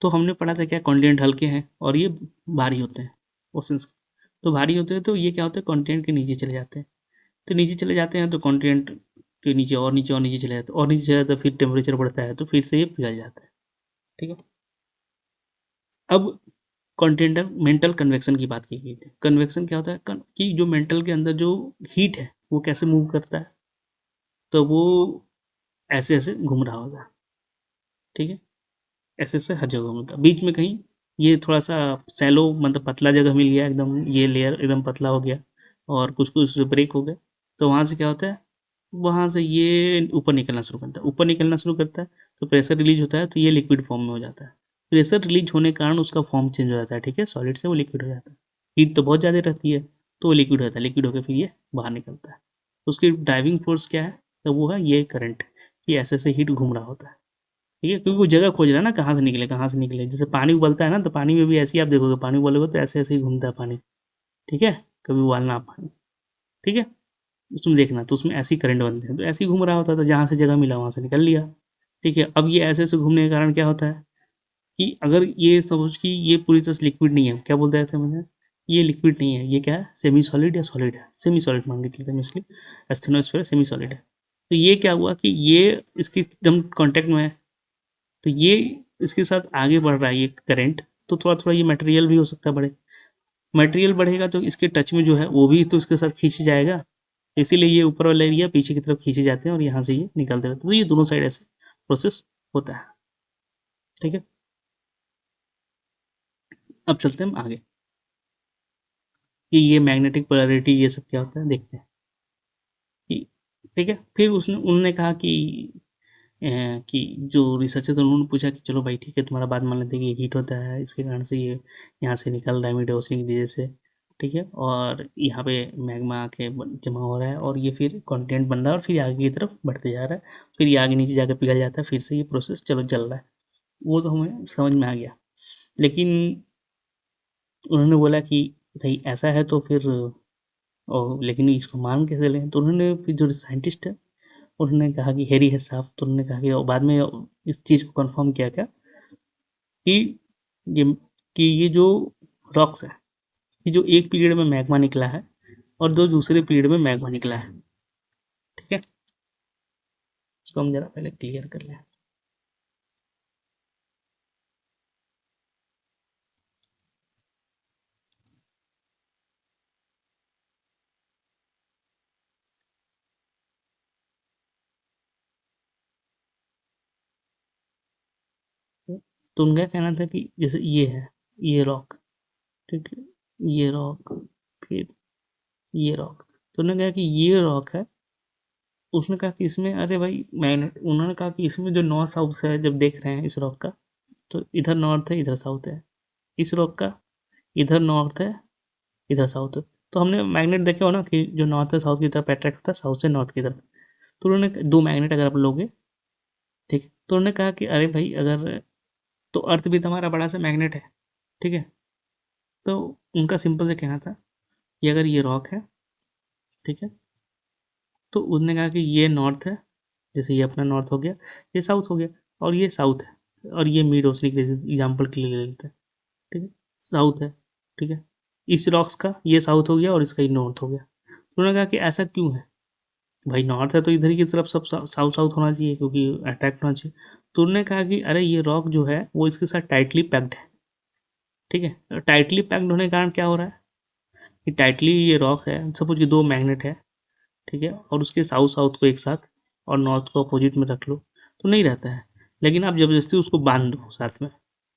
Speaker 1: तो हमने पढ़ा था क्या, कॉन्टिनेंट हल्के हैं और ये भारी होते हैं, ओशंस। तो भारी होते हैं तो ये क्या होता है, कॉन्टिनेंट के नीचे चले जाते हैं। तो नीचे चले जाते हैं तो कॉन्टिनेंट के नीचे और नीचे और नीचे चले जाते हैं, और नीचे चले जाता है, फिर टेम्परेचर बढ़ता है, तो फिर से ये पिघल जाता है, ठीक है। अब कॉन्टिनेंटल मेंटल कन्वेक्शन की बात की गई थी। कन्वेक्शन क्या होता है, कि जो मेंटल के अंदर जो हीट है वो कैसे मूव करता है, तो वो ऐसे ऐसे घूम रहा होगा, ठीक है, ऐसे ऐसे हर जगह घूमता, बीच में कहीं ये थोड़ा सा सैलो, मतलब पतला जगह मिल गया एकदम, ये लेयर एकदम पतला हो गया, और कुछ कुछ ब्रेक हो गए, तो वहाँ से क्या होता है, वहाँ से ये ऊपर निकलना शुरू करता है, ऊपर निकलना शुरू करता है, तो प्रेशर रिलीज होता है, तो ये लिक्विड फॉर्म में हो जाता है। प्रेशर रिलीज होने के कारण उसका फॉर्म चेंज हो जाता है, ठीक है, सॉलिड से वो लिक्विड हो जाता है। हीट तो बहुत ज़्यादा रहती है तो वो लिक्विड होता है, लिक्विड होकर फिर ये बाहर निकलता है। उसकी ड्राइविंग फोर्स क्या है, तो वो है ये करंट, ये ऐसे ऐसे हीट घूम रहा होता है, ठीक है, क्योंकि वो जगह खोज रहा है ना कहाँ से निकले कहाँ से निकले। जैसे पानी उबलता है ना, तो पानी में भी ऐसे ही आप देखोगे, पानी उबलोगे तो ऐसे ऐसे ही घूमता है पानी, ठीक है, कभी उबालना आप पानी, ठीक है, उसमें देखना तो उसमें ऐसे ही करंट बनते हैं, तो ऐसे ही घूम रहा होता था, जहाँ से जगह मिला वहाँ से निकल लिया, ठीक है। अब ये ऐसे ऐसे घूमने के कारण क्या होता है कि अगर ये समझ कि ये पूरी तरह से लिक्विड नहीं है, क्या बोलते थे मैंने, ये लिक्विड नहीं है, ये क्या है, सेमी सॉलिड या सॉलिड है, सेमी सॉलिड मान के चलते हैं, इसलिए एस्थेनोस्फेयर सेमी सॉलिड है। तो ये क्या हुआ कि ये इसकी एकदम कांटेक्ट में है, तो ये इसके साथ आगे बढ़ रहा है ये करंट, तो थोड़ा थोड़ा ये मटेरियल भी हो सकता है बढ़े, मटेरियल बढ़ेगा तो इसके टच में जो है वो भी तो इसके साथ खींच जाएगा, इसीलिए ये ऊपर वाला एरिया पीछे की तरफ खींचे जाते हैं और यहाँ से ये निकलते रहते हैं, तो ये दोनों साइड ऐसे प्रोसेस होता है, ठीक है। अब चलते हैं हम आगे कि ये मैग्नेटिक पोलैरिटी ये सब क्या होता है देखते हैं कि, ठीक है। फिर उसने उन्होंने कहा कि जो रिसर्चर थे उन्होंने पूछा कि चलो भाई ठीक है, तुम्हारा बात मान लेते हैं कि ये हीट होता है, इसके कारण से ये यहाँ से निकल रहा है मिड ओशन की वजह से, ठीक है, और यहाँ पे मैग्मा आके जमा हो रहा है और ये फिर कंटेंट बन रहा है और फिर आगे की तरफ बढ़ते जा रहा है, फिर ये आगे नीचे जाकर पिघल जाता है, फिर से ये प्रोसेस चलो चल रहा है, वो तो हमें समझ में आ गया। लेकिन उन्होंने बोला कि भाई ऐसा है तो फिर लेकिन इसको मान कैसे लें, तो उन्होंने फिर जो साइंटिस्ट है उन्होंने कहा कि हैरी है साहब, तो उन्होंने कहा कि और बाद में इस चीज़ को कंफर्म किया क्या कि ये ये जो रॉक्स है, ये जो एक पीरियड में मैग्मा निकला है और दो दूसरे पीरियड में मैग्मा निकला है, ठीक है, इसको हम जरा पहले क्लियर कर लें। तो उनका कहना था कि जैसे ये है, ये रॉक, ठीक है, ये रॉक, फिर ये रॉक, तो उन्होंने कहा कि ये रॉक है, उसने कहा कि इसमें अरे भाई मैग्नेट, उन्होंने कहा कि इसमें जो नॉर्थ साउथ है जब देख रहे हैं इस रॉक का, तो इधर नॉर्थ है इधर साउथ है, इस रॉक का इधर नॉर्थ है इधर साउथ है, तो हमने मैग्नेट देखे हो ना कि जो नॉर्थ है साउथ की तरफ अट्रैक्ट होता है, साउथ से नॉर्थ की तरफ, तो उन्होंने दो मैग्नेट अगर आप लोगे, ठीक, तो उन्होंने कहा कि अरे भाई अगर, तो अर्थ भी तो हमारा बड़ा सा मैग्नेट है, ठीक है, तो उनका सिंपल से कहना था कि अगर ये रॉक है, ठीक है, तो उन्होंने कहा कि ये नॉर्थ है, जैसे ये अपना नॉर्थ हो गया, ये साउथ हो गया, और ये साउथ है, और ये मिड ओशनिक एग्जाम्पल के लिए ले लेते हैं, ठीक है, साउथ है, ठीक है, इस रॉक्स का ये साउथ हो गया और इसका ये नॉर्थ हो गया, तो उन्होंने कहा कि ऐसा क्यों है, भाई नॉर्थ है तो इधर की तरफ सब साउथ साउथ होना चाहिए क्योंकि अटैक होना चाहिए, तो उन्होंने कहा कि अरे ये रॉक जो है वो इसके साथ टाइटली पैक्ड है, ठीक है, टाइटली पैक्ड होने के कारण क्या हो रहा है कि टाइटली ये रॉक है, सपोज कि दो मैग्नेट है, ठीक है, और उसके साउथ साउथ को एक साथ और नॉर्थ को अपोजिट में रख लो तो नहीं रहता है, लेकिन आप जबरदस्ती उसको बांध दो साथ में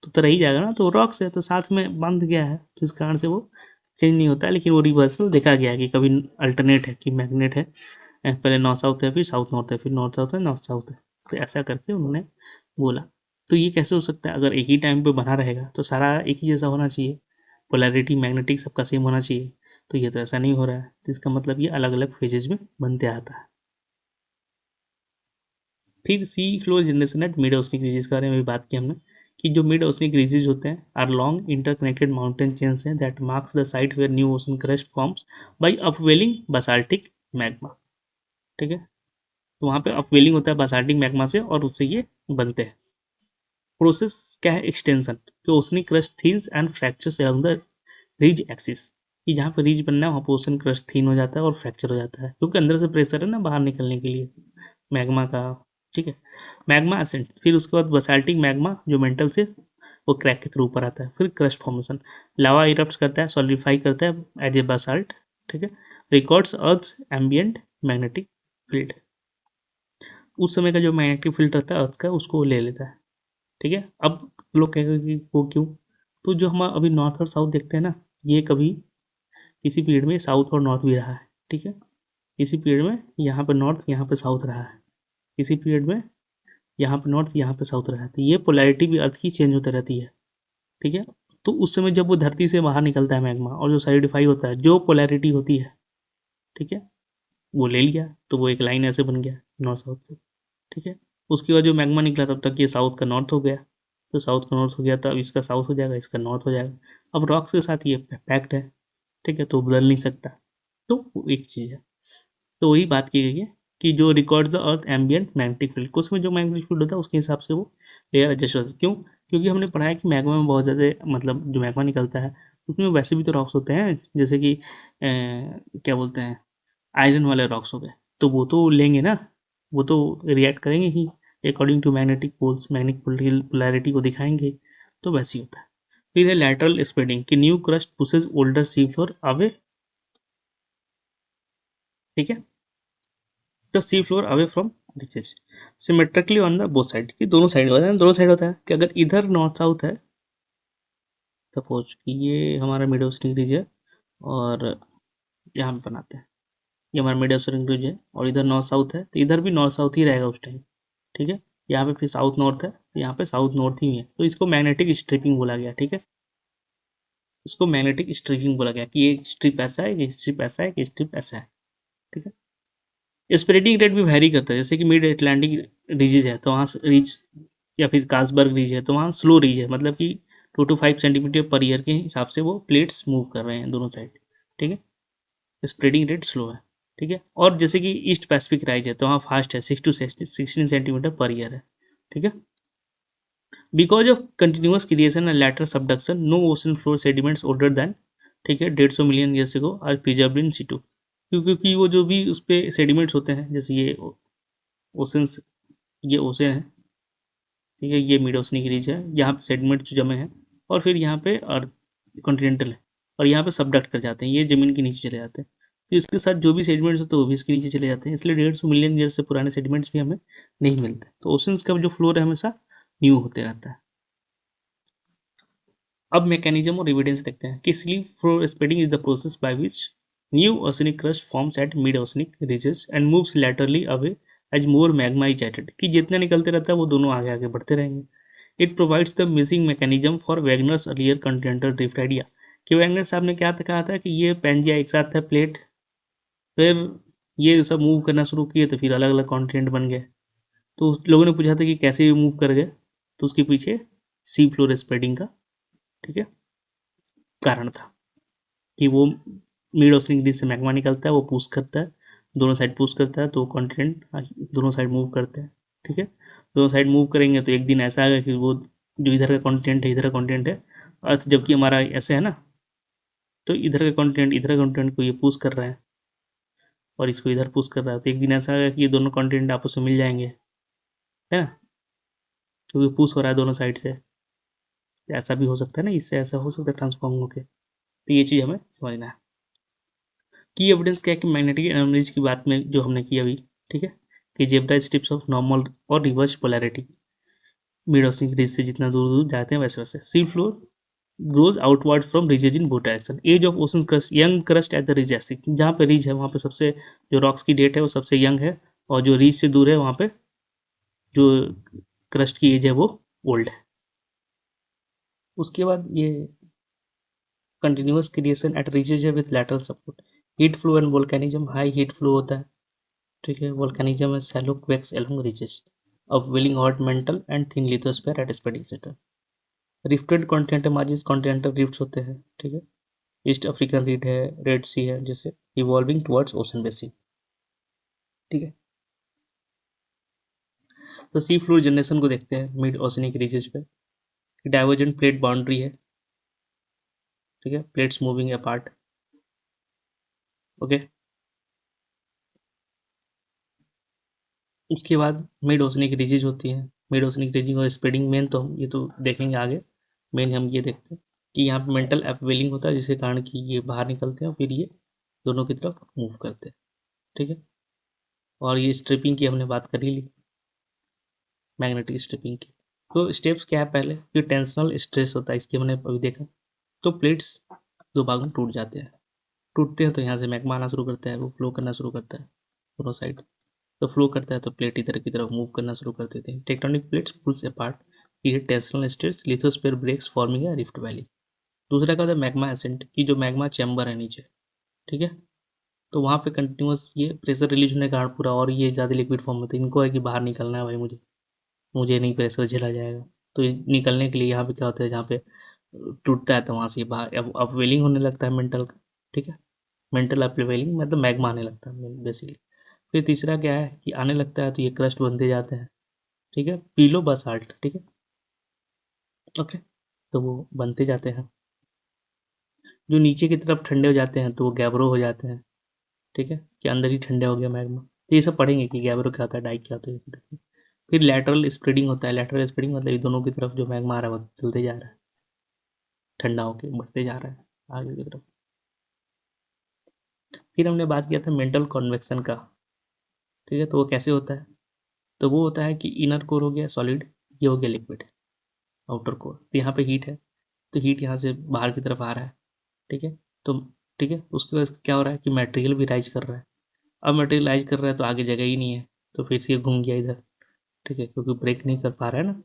Speaker 1: तो रह ही जाएगा ना, तो रॉक्स है तो साथ में बांध गया है, तो इस कारण से वो चेंज नहीं होता है, लेकिन वो रिवर्सल देखा गया है कि कभी अल्टरनेट है कि मैग्नेट है, पहले नॉर्थ साउथ है फिर साउथ नॉर्थ है फिर नॉर्थ साउथ है नॉर्थ साउथ है, तो ऐसा करके उन्होंने बोला। तो ये कैसे हो सकता है, अगर एक ही टाइम पे बना रहेगा तो सारा एक ही जैसा होना चाहिए, पोलैरिटी मैग्नेटिक सबका सेम होना चाहिए, तो ये तो ऐसा नहीं हो रहा है, तो इसका मतलब ये अलग अलग फेजेज में बनते आता है। फिर sea floor generation at mid oceanic ridges के बारे में भी बात की हमने कि जो मिड ओशनिक रीजेस होते हैं are long interconnected mountain chains हैं that marks the site where new ocean crust forms by upwelling basaltic magma, ठीक है, तो वहाँ पे अपवेलिंग होता है बासाल्टिक मैग्मा से और उससे ये बनते हैं। प्रोसेस क्या है, एक्सटेंशन, जो oceanic crust thins and fractures along the ridge axis, कि जहाँ पे रिज बनना है वहाँ पे ओशन क्रस्ट थिन हो जाता है और फ्रैक्चर हो जाता है क्योंकि अंदर से प्रेशर है ना बाहर निकलने के लिए मैग्मा का, ठीक है, मैग्मा असेंट, फिर उसके बाद बसाल्टिक मैग्मा जो मेंटल से वो क्रैक के थ्रू ऊपर आता है, फिर क्रस्ट फॉर्मेशन, लावा इरप्ट करता है सॉलिडिफाई करता है एज ए बसाल्ट, ठीक है, रिकॉर्ड्स अर्थ एम्बियंट मैग्नेटिक फील्ड, उस समय का जो मैग्नेटिक फील्ड रहता है अर्थ का उसको ले लेता है, ठीक है। अब लोग कहेंगे कि वो क्यों, तो जो हम अभी नॉर्थ और साउथ देखते हैं ना, ये कभी किसी पीरियड में साउथ और नॉर्थ भी रहा है, ठीक है, इसी पीरियड में यहाँ पे नॉर्थ यहाँ पे साउथ रहा है, इसी पीरियड में यहाँ पे नॉर्थ, यहाँ पे साउथ रहा है, तो ये पोलैरिटी भी अर्थ की चेंज होती रहती है, ठीक है। तो उस समय जब वो धरती से बाहर निकलता है मैग्मा और जो सॉलिडिफाई होता है, जो पोलैरिटी होती है, ठीक है, वो ले लिया तो वो एक लाइन ऐसे बन गया नॉर्थ साउथ का, ठीक है। उसके बाद जो मैग्मा निकला तब तक ये साउथ का नॉर्थ हो गया, तो साउथ का नॉर्थ हो गया, तब इसका साउथ हो जाएगा, इसका नॉर्थ हो जाएगा। अब रॉक्स के साथ ये पैक्ट है, ठीक है, तो बदल नहीं सकता, तो वो एक चीज़ है। तो वही बात की गई है कि जो records the earth ambient magnetic field, उसमें जो मैग्नेटिक फील्ड होता है उसके हिसाब से वो लेयर एडजस्ट होता है। क्यों? क्योंकि हमने पढ़ा है कि मैग्मा में बहुत ज़्यादा, मतलब जो मैग्मा निकलता है उसमें वैसे भी तो रॉक्स होते हैं, जैसे कि क्या बोलते हैं, आयरन वाले रॉक्स हो गए, तो वो तो लेंगे ना, वो तो रिएक्ट करेंगे ही according to magnetic poles, magnetic polarity को दिखाएंगे, तो वैसे ही होता है। फिर है लैटरल स्प्रेडिंग कि new crust pushes older sea floor away, ठीक है, the sea floor away from ridges symmetrically on the both side, कि दोनों साइड होता है, दोनों साइड होता है कि अगर इधर नॉर्थ साउथ है, सपोज कि ये हमारा मिड वेस्टर्न रीज है और यहाँ पे बनाते हैं, ये हमारा मिड वेस्टर्न रीज है और इधर नॉर्थ साउथ है, तो इधर भी नॉर्थ साउथ ही रहेगा उस टाइम, ठीक है। यहाँ पे फिर साउथ नॉर्थ है, तो यहाँ पे साउथ नॉर्थ ही है, तो इसको मैग्नेटिक स्ट्रिपिंग बोला गया, ठीक है। इसको मैग्नेटिक स्ट्रिपिंग बोला गया कि ये स्ट्रिप ऐसा है, ये स्ट्रिप ऐसा है, ये स्ट्रिप ऐसा है, ठीक है। स्प्रेडिंग रेट भी वैरी करता है, जैसे कि मिड अटलांटिक रीजेज है तो वहाँ रीच, या फिर काल्सबर्ग रीज है तो वहाँ स्लो रीज है, मतलब कि 2 to 5 सेंटीमीटर पर ईयर के हिसाब से वो प्लेट्स मूव कर रहे हैं दोनों साइड, ठीक है। स्प्रेडिंग रेट स्लो है, ठीक है। और जैसे कि ईस्ट पैसिफिक राइज है तो वहाँ फास्ट है, 6 to 16 सेंटीमीटर पर ईयर है, ठीक है। Because of continuous creation and later subduction no ocean floor sediments older than, ठीक है, 150 million years ago are preserved in situ, क्योंकि वो जो भी उस पर सेडिमेंट्स होते हैं, जैसे ये ओशंस, ये ओशन है, ठीक है, ये मिड ओशनिक रीज है, यहाँ पे सेडिमेंट्स जमे हैं और फिर यहाँ पे अर्थ कॉन्टिनेंटल है और यहाँ पे सबडक्ट कर जाते हैं, ये जमीन के नीचे चले जाते हैं, तो इसके साथ जो भी सेडिमेंट्स होते हैं वो भी इसके नीचे चले जाते हैं, इसलिए 150 मिलियन ईयर से पुराने सेडिमेंट्स भी हमें नहीं मिलते, तो ओशंस का जो फ्लोर है हमेशा न्यू होते रहता है। अब मैकेनिज्म और एविडेंस देखते हैं कि sleep floor spreading is the process by which new oceanic crust forms at mid oceanic ridges and moves laterally away as more magma is added, कि जितना निकलते रहता है वो दोनों आगे आगे बढ़ते रहेंगे। It provides the missing mechanism for Wagner's earlier continental drift idea, कि वैगनर साहब ने क्या कहा था कि ये पैंजिया एक साथ था प्लेट, फिर ये सब मूव करना शुरू किए तो फिर अलग अलग कॉन्टिनेंट बन गए, तो लोगों ने पूछा था कि कैसे मूव कर गए, तो उसके पीछे सी फ्लोर स्प्रेडिंग का, ठीक है, कारण था कि वो मिड ओशन ग्रीस से मैग्मा निकलता है, वो पुश करता है, दोनों साइड पुश करता है तो कॉन्टिनेंट दोनों साइड मूव करते हैं, ठीक है। दोनों साइड मूव करेंगे तो एक दिन ऐसा आएगा कि वो जो इधर का कॉन्टिनेंट है, इधर का कॉन्टिनेंट है, अर्थ जबकि हमारा ऐसे है ना, तो इधर का कॉन्टिनेंट इधर का कॉन्टिनेंट को ये पुश कर रहा है और इसको इधर पुश कर रहा है, तो एक दिन ऐसा आएगा कि ये दोनों कॉन्टिनेंट आपस में मिल जाएंगे, है ना, क्योंकि पुश हो रहा है दोनों साइड से। ऐसा भी हो सकता है ना, इससे ऐसा हो सकता है ट्रांसफॉर्म होके, तो ये चीज़ हमें समझना है। की एविडेंस क्या है कि मैग्नेटिक एनर्जीज की बात में जो हमने की अभी, ठीक है, कि जेब्रा स्ट्रिप्स ऑफ नॉर्मल और रिवर्स पोलैरिटी मिड ऑफ ग्रीज से जितना दूर दूर जाते हैं वैसे वैसे sea floor grows outward from ridges in both direction, age of ocean crust young crust at the ridge axis, जहाँ पे रीज है वहाँ पे सबसे जो रॉक्स की डेट है वो सबसे यंग है, और जो रीज से दूर है वहाँ पे जो क्रस्ट की एज है वो ओल्ड है। उसके बाद ये कंटिन्यूअस क्रिएशन एट रीजेज है with lateral support, heat flow and volcanism, high heat flow होता है, ठीक है, वोल्केनिज्म है shallow quakes along ridges of willing hot mantle and thin lithosphere at spreading center, rifted continental margin continental rifts होते हैं, ठीक है, ईस्ट अफ्रीकन रीड है, रेड सी है, जैसे इवॉल्विंग टुवर्ड्स ओशन बेसिन, ठीक है। तो सी फ्लोर जनरेशन को देखते हैं मिड ओशनिक रीजेस पे, डाइवर्जेंट प्लेट बाउंड्री है, ठीक है, प्लेट्स मूविंग अपार्ट, ओके। उसके बाद मिड ओशनिक रीजेज होती है, मिड ओशनिक रीजिंग और स्प्रेडिंग, मेन तो हम ये तो देखेंगे आगे, मेन हम ये देखते हैं कि यहाँ पे मेंटल अपवेलिंग होता है जिसके कारण कि ये बाहर निकलते हैं और फिर ये दोनों की तरफ मूव करते हैं, ठीक है। और ये स्ट्रिपिंग की हमने बात कर ही ली, मैग्नेटिक स्ट्रिपिंग की। तो स्टेप्स क्या है, पहले कि टेंशनल स्ट्रेस होता है, इसकी हमने अभी देखा, तो प्लेट्स दो भाग में टूट जाते हैं, टूटते हैं तो यहाँ से मैग्मा आना शुरू करता है, वो फ्लो करना शुरू करता है दोनों साइड, तो फ्लो करता है तो प्लेट इधर की तरफ मूव करना शुरू कर देते हैं। Tectonic plates pulls apart, create tensional stress, lithosphere breaks forming a rift valley. दूसरा क्या होता है मैग्मा एसेंट, की जो मैग्मा चैम्बर है नीचे, ठीक है, तो वहाँ पे कंटिन्यूस ये प्रेशर रिलीज होने का पूरा, और ये ज़्यादा लिक्विड फॉर्म में, तो इनको है कि बाहर निकलना है भाई, मुझे नहीं प्रेशर झेला जाएगा। तो निकलने के लिए यहाँ पे क्या होता है, जहाँ पे टूटता है तो वहाँ से बाहर अब अपवेलिंग होने लगता है मेंटल का, ठीक है, मेंटल अपवेलिंग मतलब मैग्मा आने लगता है बेसिकली। फिर तीसरा क्या है कि आने लगता है तो ये क्रस्ट बनते जाते हैं, ठीक है, पीलो बसाल्ट, ठीक है, ओके, तो वो बनते जाते हैं, जो नीचे की तरफ ठंडे हो जाते हैं तो वो गैब्रो हो जाते हैं, ठीक है, कि अंदर ही ठंडे हो गया मैग्मा। तो ये सब पढ़ेंगे कि गैब्रो क्या होता है, डाइक क्या होता है। फिर लैटरल स्प्रेडिंग होता है, लैटरल स्प्रेडिंग मतलब ये दोनों की तरफ जो मैग्मा आ रहा है वो चलते जा रहा है, ठंडा होके बढ़ते जा रहा है आगे की तरफ। फिर हमने बात किया था मेंटल कॉन्वेक्शन का, ठीक है, तो वो कैसे होता है, तो वो होता है कि इनर कोर हो गया सॉलिड, ये हो गया लिक्विड, आउटर कोर, तो यहाँ पे हीट है, तो हीट यहाँ से बाहर की तरफ आ रहा है, ठीक है, तो ठीक है, उसके बाद क्या हो रहा है कि मटेरियल भी राइज कर रहा है। अब मटेरियल राइज कर रहा है तो आगे जगह ही नहीं है, तो फिर से ये घूम गया इधर, ठीक है, क्योंकि ब्रेक नहीं कर पा रहा है ना,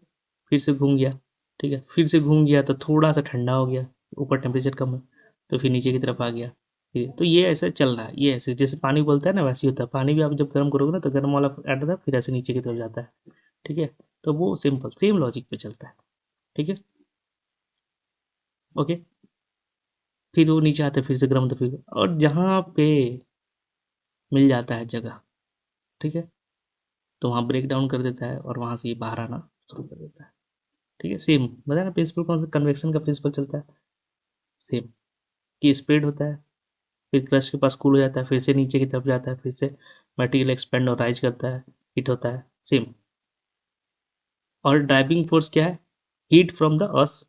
Speaker 1: फिर से घूम गया, ठीक है, फिर से घूम गया तो थोड़ा सा ठंडा हो गया, ऊपर टेम्परेचर कम है तो फिर नीचे की तरफ आ गया, ठीक है, तो ये ऐसे चल रहा है, ये ऐसे जैसे पानी बोलता है ना वैसे ही होता है, पानी भी आप जब गर्म करोगे ना तो गर्म वाला आता है फिर ऐसे नीचे की तरफ जाता है, ठीक है, तो वो सिंपल सेम लॉजिक पे चलता है, ठीक है, ओके, फिर वो नीचे आते फिर से गर्म तो फिर, और जहाँ पे मिल जाता है जगह, ठीक है, तो वहाँ ब्रेक डाउन कर देता है और वहाँ से ये बाहर आना शुरू कर देता है, ठीक है, सेम बताया ना प्रिंसिपल, कौन सा कन्वेक्शन का प्रिंसिपल चलता है, सेम, कि स्प्रेड होता है, फिर क्रस्ट के पास कूल हो जाता है, फिर से नीचे की तरफ जाता है, फिर से मटेरियल एक्सपेंड और राइज करता है, हीट होता है, सेम। और ड्राइविंग फोर्स क्या है, heat from the earth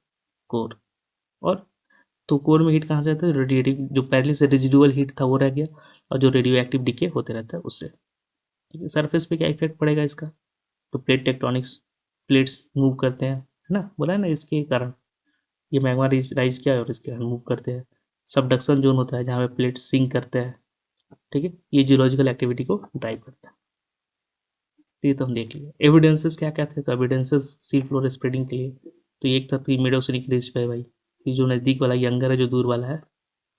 Speaker 1: core, और तो कोर में हीट कहाँ से आता है, रेडिएटिव जो पहले से रेजिडुअल हीट था वो रह गया, और जो रेडियो एक्टिव डिके होते रहता है उससे, ठीक है, सरफेस पे क्या इफेक्ट पड़ेगा इसका, तो प्लेट टेक्टोनिक्स, प्लेट्स मूव करते हैं, है ना, बोला है ना, इसके कारण ये मैग्मा राइज किया है और इसके कारण मूव करते हैं। सबडक्शन जोन होता है जहाँ पे प्लेट सिंक करते हैं, ठीक है, ये जियोलॉजिकल एक्टिविटी को ड्राइव करता है। तो ये तो हम देख लिए। एविडेंसेस क्या क्या थे, तो एविडेंसेस सी फ्लोर स्प्रेडिंग के लिए, तो ये एक था कि मेडोसिनिक रिज पे है भाई, कि जो नज़दीक वाला यंगर है, जो दूर वाला है,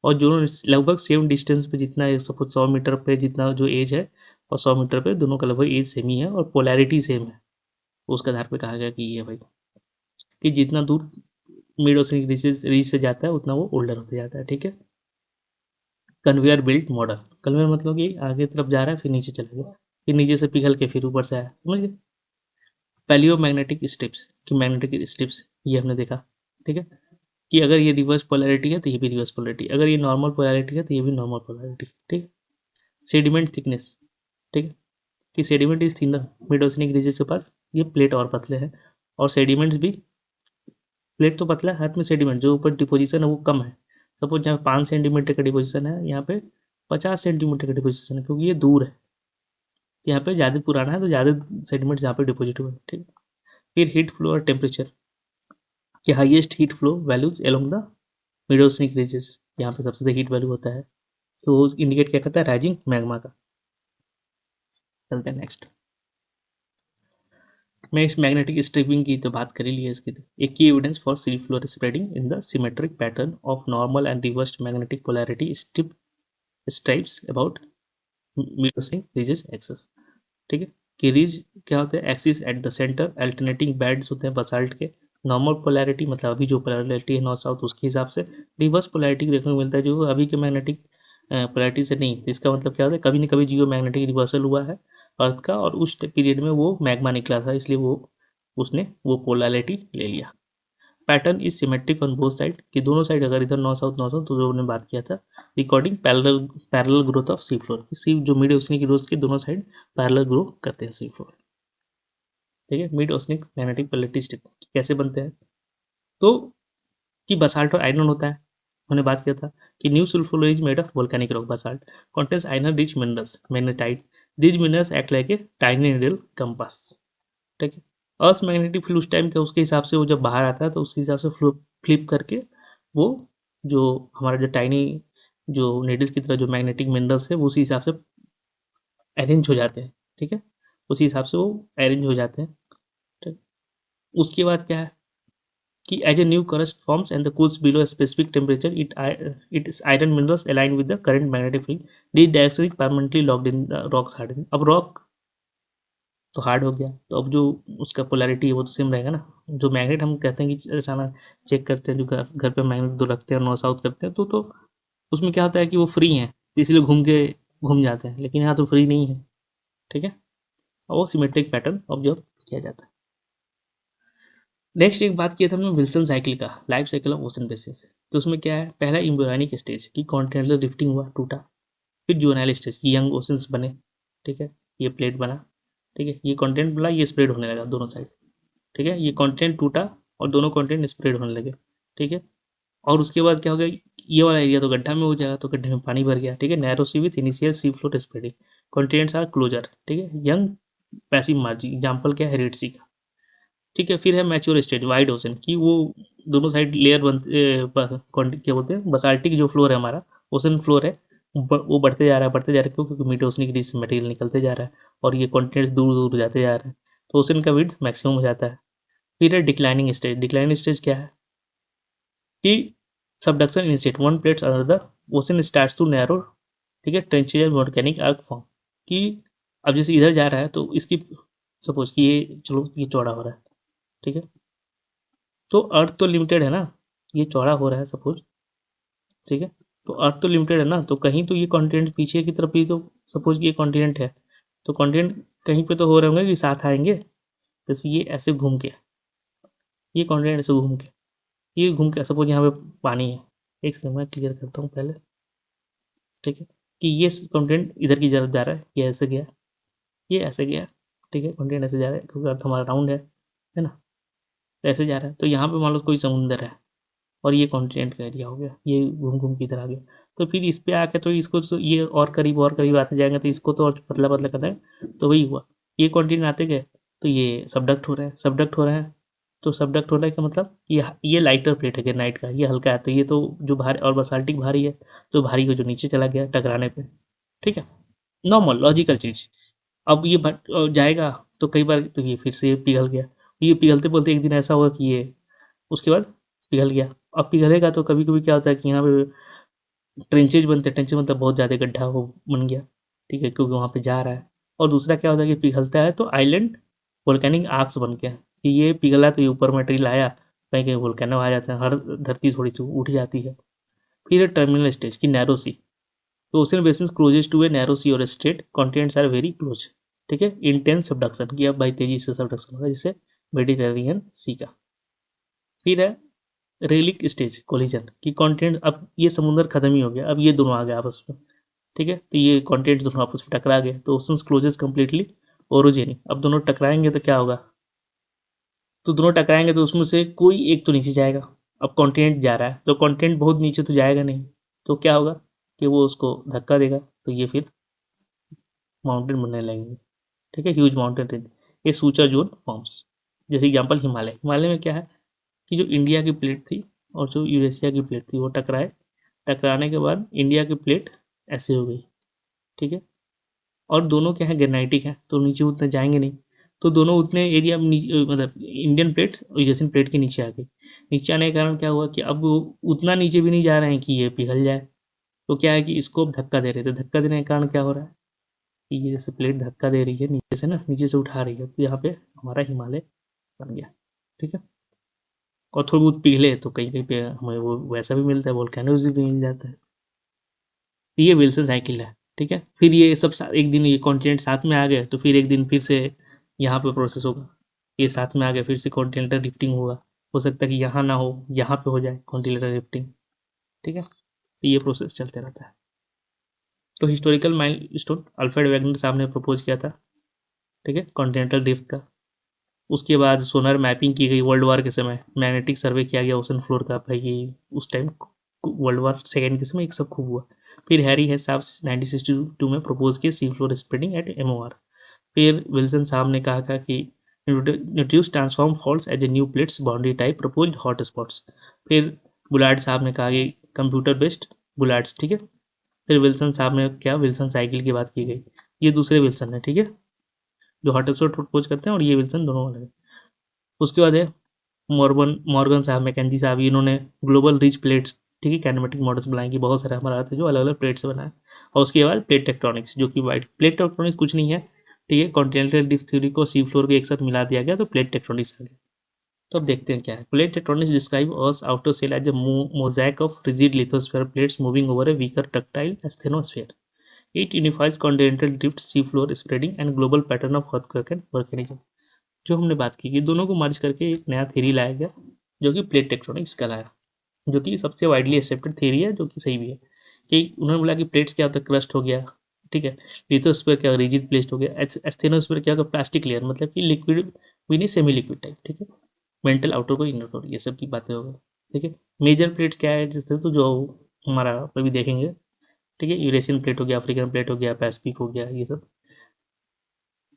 Speaker 1: और जो लगभग सेम डिस्टेंस पे जितना सपोज 100 मीटर पे जितना जो एज है, और 100 मीटर पे दोनों का लगभग एज सेम ही है और पोलैरिटी सेम है, उसके आधार पे कहा गया कि ये भाई, कि जितना दूर मेडोसिनिक रीज से जाता है उतना वो ओल्डर होता जाता है, ठीक है। कन्वेयर बेल्ट मॉडल, कन्वेयर मतलब कि आगे तरफ जा रहा है फिर नीचे चला गया, फिर नीचे से पिघल के फिर ऊपर से आया, समझ गए। पैलियो मैग्नेटिक स्ट्रिप्स, कि मैग्नेटिक स्ट्रिप्स ये हमने देखा, ठीक है, कि अगर ये रिवर्स पोलैरिटी है तो ये भी रिवर्स पोलैरिटी, अगर ये नॉर्मल पोलैरिटी है तो ये भी नॉर्मल पोलैरिटी, ठीक है। सेडिमेंट थिकनेस, ठीक है, कि sediment is thinner, mid oceanic ridges के पास ये प्लेट और पतले हैं, और सेडिमेंट्स भी, प्लेट तो पतला है, हाथ में सेडिमेंट जो ऊपर डिपोजिशन है वो कम है, सपोज जहाँ 5 सेंटीमीटर का डिपोजिशन है यहाँ पे 50 सेंटीमीटर का डिपोजिशन है, क्योंकि ये दूर है, यहाँ पे ज़्यादा पुराना है तो ज़्यादा सेंटीमीटर यहाँ पे डिपोजिट हुआ है, ठीक है। फिर हीट फ्लो और टेम्परेचर, कि highest heat flow values along the mid oceanic ridges, यहाँ पे सबसे ज़्यादा हीट वैल्यू होता है, तो वो इंडिकेट क्या करता है, राइजिंग मैग्मा का। चलते हैं नेक्स्ट, मैं इस मैग्नेटिक स्ट्रिपिंग की तो बात कर ही ली है इसकी, तो एक की evidence for sea floor spreading in the symmetric pattern of normal and reversed magnetic polarity strip stripes about mid oceanic ridges axis, ठीक है, कि रीज क्या होते हैं, axis at the centre, alternating bands होते हैं बसाल्ट के, नॉर्मल पोलैरिटी मतलब अभी जो पोलैरिटी है नॉर्थ साउथ उसके हिसाब से, रिवर्स पोलैरिटी देखने को मिलता है जो अभी के मैग्नेटिक पोलैरिटी से नहीं, इसका मतलब क्या होता है, कभी न कभी जियो मैग्नेटिक रिवर्सल हुआ है अर्थ का, और उस पीरियड में वो मैग्मा निकला था, इसलिए वो उसने वो पोलैरिटी ले लिया। Pattern is symmetric on both side, कि दोनों साइड अगर इधर नॉर्थ साउथ तो जो हमने बात किया था, recording parallel growth of sea floor, sea जो मिड ओशनिक ग्रोथ के दोनों साइड पैरेलल ग्रो करते हैं सी फ्लोर, ठीक है। Mid oceanic magnetic polarity strip कैसे बनते हैं, तो कि बसाल्ट और आयरन होता है, हमने बात किया था कि new sulphur is made of volcanic rock basalt, contains iron rich minerals magnetite, these minerals act like a tiny needle compass, ठीक है। अर्थ मैग्नेटिक फील्ड उस टाइम के उसके हिसाब से वो जब बाहर आता है तो उसके हिसाब से फ्लिप करके वो जो हमारा जो टाइनी जो नीडल्स की तरह जो मैग्नेटिक मिनरल्स है वो उसी हिसाब से अरेंज हो जाते हैं, ठीक है, उसी हिसाब से वो अरेंज हो जाते हैं। ठीक, उसके बाद क्या है कि as a new crust forms and the cools below specific temperature it is iron minerals align with the current magnetic field the direction permanently locked in the rocks harden. अब रॉक तो हार्ड हो गया, तो अब जो उसका polarity है वो तो सेम रहेगा ना। जो मैग्नेट हम कहते हैं कि अचानक चेक करते हैं, जो घर घर पे मैग्नेट दो रखते हैं और नॉर्थ साउथ करते हैं, तो उसमें क्या होता है कि वो फ्री हैं, इसलिए घूम जाते हैं, लेकिन यहाँ तो फ्री नहीं है। ठीक है, और वो सिमेट्रिक पैटर्न ऑब्जर्व किया जाता है। नेक्स्ट एक बात किया था हमने विल्सन साइकिल का, life cycle of ocean basin से। तो उसमें क्या है, पहला इम्ब्रियोनिक स्टेज की कॉन्टिनेंटल रिफ्टिंग हुआ, टूटा। फिर जूनाइल स्टेज की यंग ओशंस बने। ठीक है, ये प्लेट बना। ठीक है, ये कॉन्टिनेंट बना, ये स्प्रेड होने लगा दोनों साइड। ठीक है, ये कॉन्टिनेंट टूटा और दोनों कॉन्टिनेंट स्प्रेड होने लगे। ठीक है, और उसके बाद क्या हो गया, ये वाला एरिया तो गड्ढा में हो जाएगा, तो गड्ढे में पानी भर गया। ठीक है, narrow sea with initial sea float spreading, continents are closer. ठीक है, यंग पैसिव मार्जिन, एग्जाम्पल क्या है, रेड सी का। ठीक है, फिर है मैच्योर स्टेज वाइड ओशन की, वो दोनों साइड लेयर क्या बोलते हैं, बसाल्टिक जो फ्लोर है हमारा, ओशन फ्लोर है, वो बढ़ते जा रहा है, बढ़ते जा रहा है, क्योंकि मीड ओशन की से मटेरियल निकलते जा रहा है और ये कॉन्टिनेंट्स दूर दूर जाते जा रहे हैं, तो ओशन का विड्थ मैक्सिमम हो जाता है। फिर है डिक्लाइनिंग स्टेज। डिक्लाइनिंग स्टेज क्या है कि subduction initiate one plates another, ocean starts to narrow. ठीक है, ट्रेंचेज वोल्केनिक आर्क फॉर्म कि अब जैसे इधर जा रहा है तो इसकी सपोज कि ये चलो ये चौड़ा हो रहा है। ठीक है, तो अर्थ तो लिमिटेड है ना, ये चौड़ा हो रहा है सपोज। ठीक है, तो अर्थ तो लिमिटेड है ना, तो कहीं तो ये कॉन्टिनेंट पीछे की तरफ भी तो सपोज कि ये कॉन्टिनेंट है, तो कॉन्टिनेंट कहीं पे तो हो रहे होंगे कि साथ आएंगे। जैसे ये ऐसे घूम के, ये कॉन्टिनेंट ऐसे घूम के, ये घूम के, सपोज यहाँ पे पानी है। एक सेकंड मैं क्लियर करता हूँ पहले। ठीक है, कि ये कॉन्टिनेंट इधर की तरफ जा रहा है, ये ऐसे गया, ये ऐसे गया। ठीक है, कॉन्टिनेंट ऐसे जा रहा है क्योंकि अर्थ हमारा राउंड है ना, तो ऐसे जा रहा है। तो यहाँ पे मान लो कोई समुंदर है और ये कॉन्टिनेंट का एरिया हो गया, ये घूम घूम के इधर आ गया। तो फिर इस पे आके तो इसको तो ये और करीब आते जाएंगे, तो इसको तो और पतला पतला करना है, तो वही हुआ, ये कॉन्टिनेंट आते गए तो ये सबडक्ट हो रहे हैं, सबडक्ट हो रहे हैं। तो सबडक्ट हो रहा है का मतलब ये लाइटर प्लेट है ग्रेनाइट का, ये हल्का है, तो ये तो जो भारी और बसाल्टिक भारी है, तो भारी को जो नीचे चला गया टकराने पे। ठीक है, नॉर्मल लॉजिकल चीज। अब ये जाएगा तो कई बार तो ये फिर से पिघल गया, ये पिघलते बोलते एक दिन ऐसा हुआ कि ये उसके बाद पिघल गया। अब पिघलेगा तो कभी कभी क्या होता है कि यहाँ पे ट्रेंचेज बनते हैं, ट्रेंचेज मतलब बहुत ज़्यादा गड्ढा वो बन गया। ठीक है, क्योंकि वहाँ पे जा रहा है। और दूसरा क्या होता है कि पिघलता है तो आइलैंड वोल्केनिक आर्क्स बन गया, कि ये पिघला तो ये ऊपर मटेरियल आया, कहीं कहीं वोल्केनो आ जाता है, हर धरती थोड़ी सी उठ जाती है। फिर है टर्मिनल स्टेज की नैरो सी। तो ocean basin closest to a narrow sea और straight continents are very close. ठीक है, इंटेंस सबडक्शन की, अब भाई तेजी से सबडक्शन होगा, जिससे मेडिटेरेनियन सी का। फिर है रेलिक स्टेज कोलिजन की, कॉन्टिनेंट अब ये समुद्र खत्म ही हो गया, अब ये दोनों आ गए आपस में। ठीक है, तो ये कॉन्टिनेंट्स दोनों आपस में टकरा गए, तो ओशंस क्लोजेस कंप्लीटली ओरोजेनिक। अब दोनों टकराएंगे तो क्या होगा, तो दोनों टकराएंगे तो उसमें से कोई एक तो नीचे जाएगा। अब कॉन्टिनेंट जा रहा है तो कॉन्टिनेंट बहुत नीचे तो जाएगा नहीं, तो क्या होगा कि वो उसको धक्का देगा, तो ये फिर माउंटेन बनने लगेंगे। ठीक है, ह्यूज माउंटेन रेंज, ये सूचा जोन फॉर्म्स। जैसे एग्जाम्पल हिमालय, हिमालय में क्या है कि जो इंडिया की प्लेट थी और जो यूरेशिया की प्लेट थी वो टकराए, टकराने के बाद इंडिया की प्लेट ऐसे हो गई। ठीक है, और दोनों क्या है ग्रेनाइटिक है, तो नीचे उतने जाएंगे नहीं, तो दोनों उतने एरिया में नीचे, मतलब इंडियन प्लेट और यूरेशियन प्लेट के नीचे आ गई। नीचे आने के कारण क्या हुआ कि अब वो उतना नीचे भी नहीं जा रहे हैं कि ये पिघल जाए, तो क्या है कि इसको अब धक्का दे रहे थे, धक्का देने के कारण क्या हो रहा है कि ये जैसे प्लेट धक्का दे रही है नीचे से ना, नीचे से उठा रही है, तो यहाँ पे हमारा हिमालय बन गया। ठीक है, और थोड़ी बहुत पिघले तो कहीं कहीं पे हमें वो वैसा भी मिलता है, वोल्केनोज भी मिल जाता है। तो ये विल्सन साइकिल है। ठीक है, फिर ये सब एक दिन ये कॉन्टिनेंट साथ में आ गए, तो फिर एक दिन फिर से यहाँ पे प्रोसेस होगा, ये साथ में आ गए, फिर से कॉन्टिनेंटल रिफ्टिंग होगा। हो सकता है कि यहाँ ना हो, यहाँ पे हो जाए कॉन्टिनेंटल रिफ्टिंग। ठीक है, तो ये प्रोसेस चलते रहता है। तो हिस्टोरिकल माइलस्टोन अल्फ्रेड वैगनर साहब ने प्रपोज किया था। ठीक है, कॉन्टिनेंटल ड्रिफ्ट का। उसके बाद सोनार मैपिंग की गई वर्ल्ड वार के समय, मैग्नेटिक सर्वे किया गया ओशन फ्लोर का, भाई उस टाइम वर्ल्ड वार सेकेंड के समय एक सब खूब हुआ। फिर हैरी है साहब 1962 में प्रपोज किया sea floor spreading at MOR. फिर विल्सन साहब ने कहा था कि introduce transform faults as a new plates boundary type propose hot spots. फिर बुलार्ड साहब ने कहा कि कंप्यूटर बेस्ड बुलार्ड्स। ठीक है, फिर विल्सन साहब ने क्या, विल्सन साइकिल की बात की गई, ये दूसरे विल्सन है। ठीक है, जो हॉटस्पॉट प्रपोज करते हैं और ये विल्सन दोनों अलग है। उसके बाद है मॉर्गन साहब, मैकेंजी साहब, इन्होंने ग्लोबल रिच प्लेट्स, ठीक है, काइनेमेटिक मॉडल्स बनाए कि बहुत सारे हमारे आते हैं जो अलग अलग प्लेट से बनाए। और उसके बाद प्लेट टेक्टोनिक्स, जो कि वाइट प्लेट टेक्टोनिक्स कुछ नहीं है, ठीक है, कॉन्टिनेंटल ड्रिफ्ट थ्योरी को सी फ्लोर के एक साथ मिला दिया गया तो प्लेट टेक्टोनिक्स आ गया। तो अब देखते हैं क्या है। Plate tectonics describe Earth outer shell as a mosaic of rigid lithosphere plates moving over a weaker ductile asthenosphere. It unifies continental drift, seafloor spreading and global pattern of earthquake and volcanism. जो हमने बात की कि दोनों को मर्ज करके एक नया थ्योरी लाया गया जो कि प्लेट टेक्टोनिक्स कहलाया, जो कि सबसे वाइडली एक्सेप्टेड थ्योरी है, जो कि सही भी है। कि उन्होंने बोला कि प्लेट्स क्या होता है, क्रस्ट हो गया, ठीक है, लिथोस्फीयर क्या रिजिड प्लेट हो गया, एस्थेनोस्फीयर क्या होगा, प्लास्टिक लेयर, मतलब कि लिक्विड भी नहीं, सेमी लिक्विड टाइप, ठीक है, मेंटल आउटर को इनर कोर, ये सब की बातें हो गई, ठीक है। मेजर प्लेट्स क्या है, जैसे तो जो हमारा अभी देखेंगे, ठीक है, यूरेशियन प्लेट हो गया, अफ्रीकन प्लेट हो गया, पैसिफिक हो गया, ये सब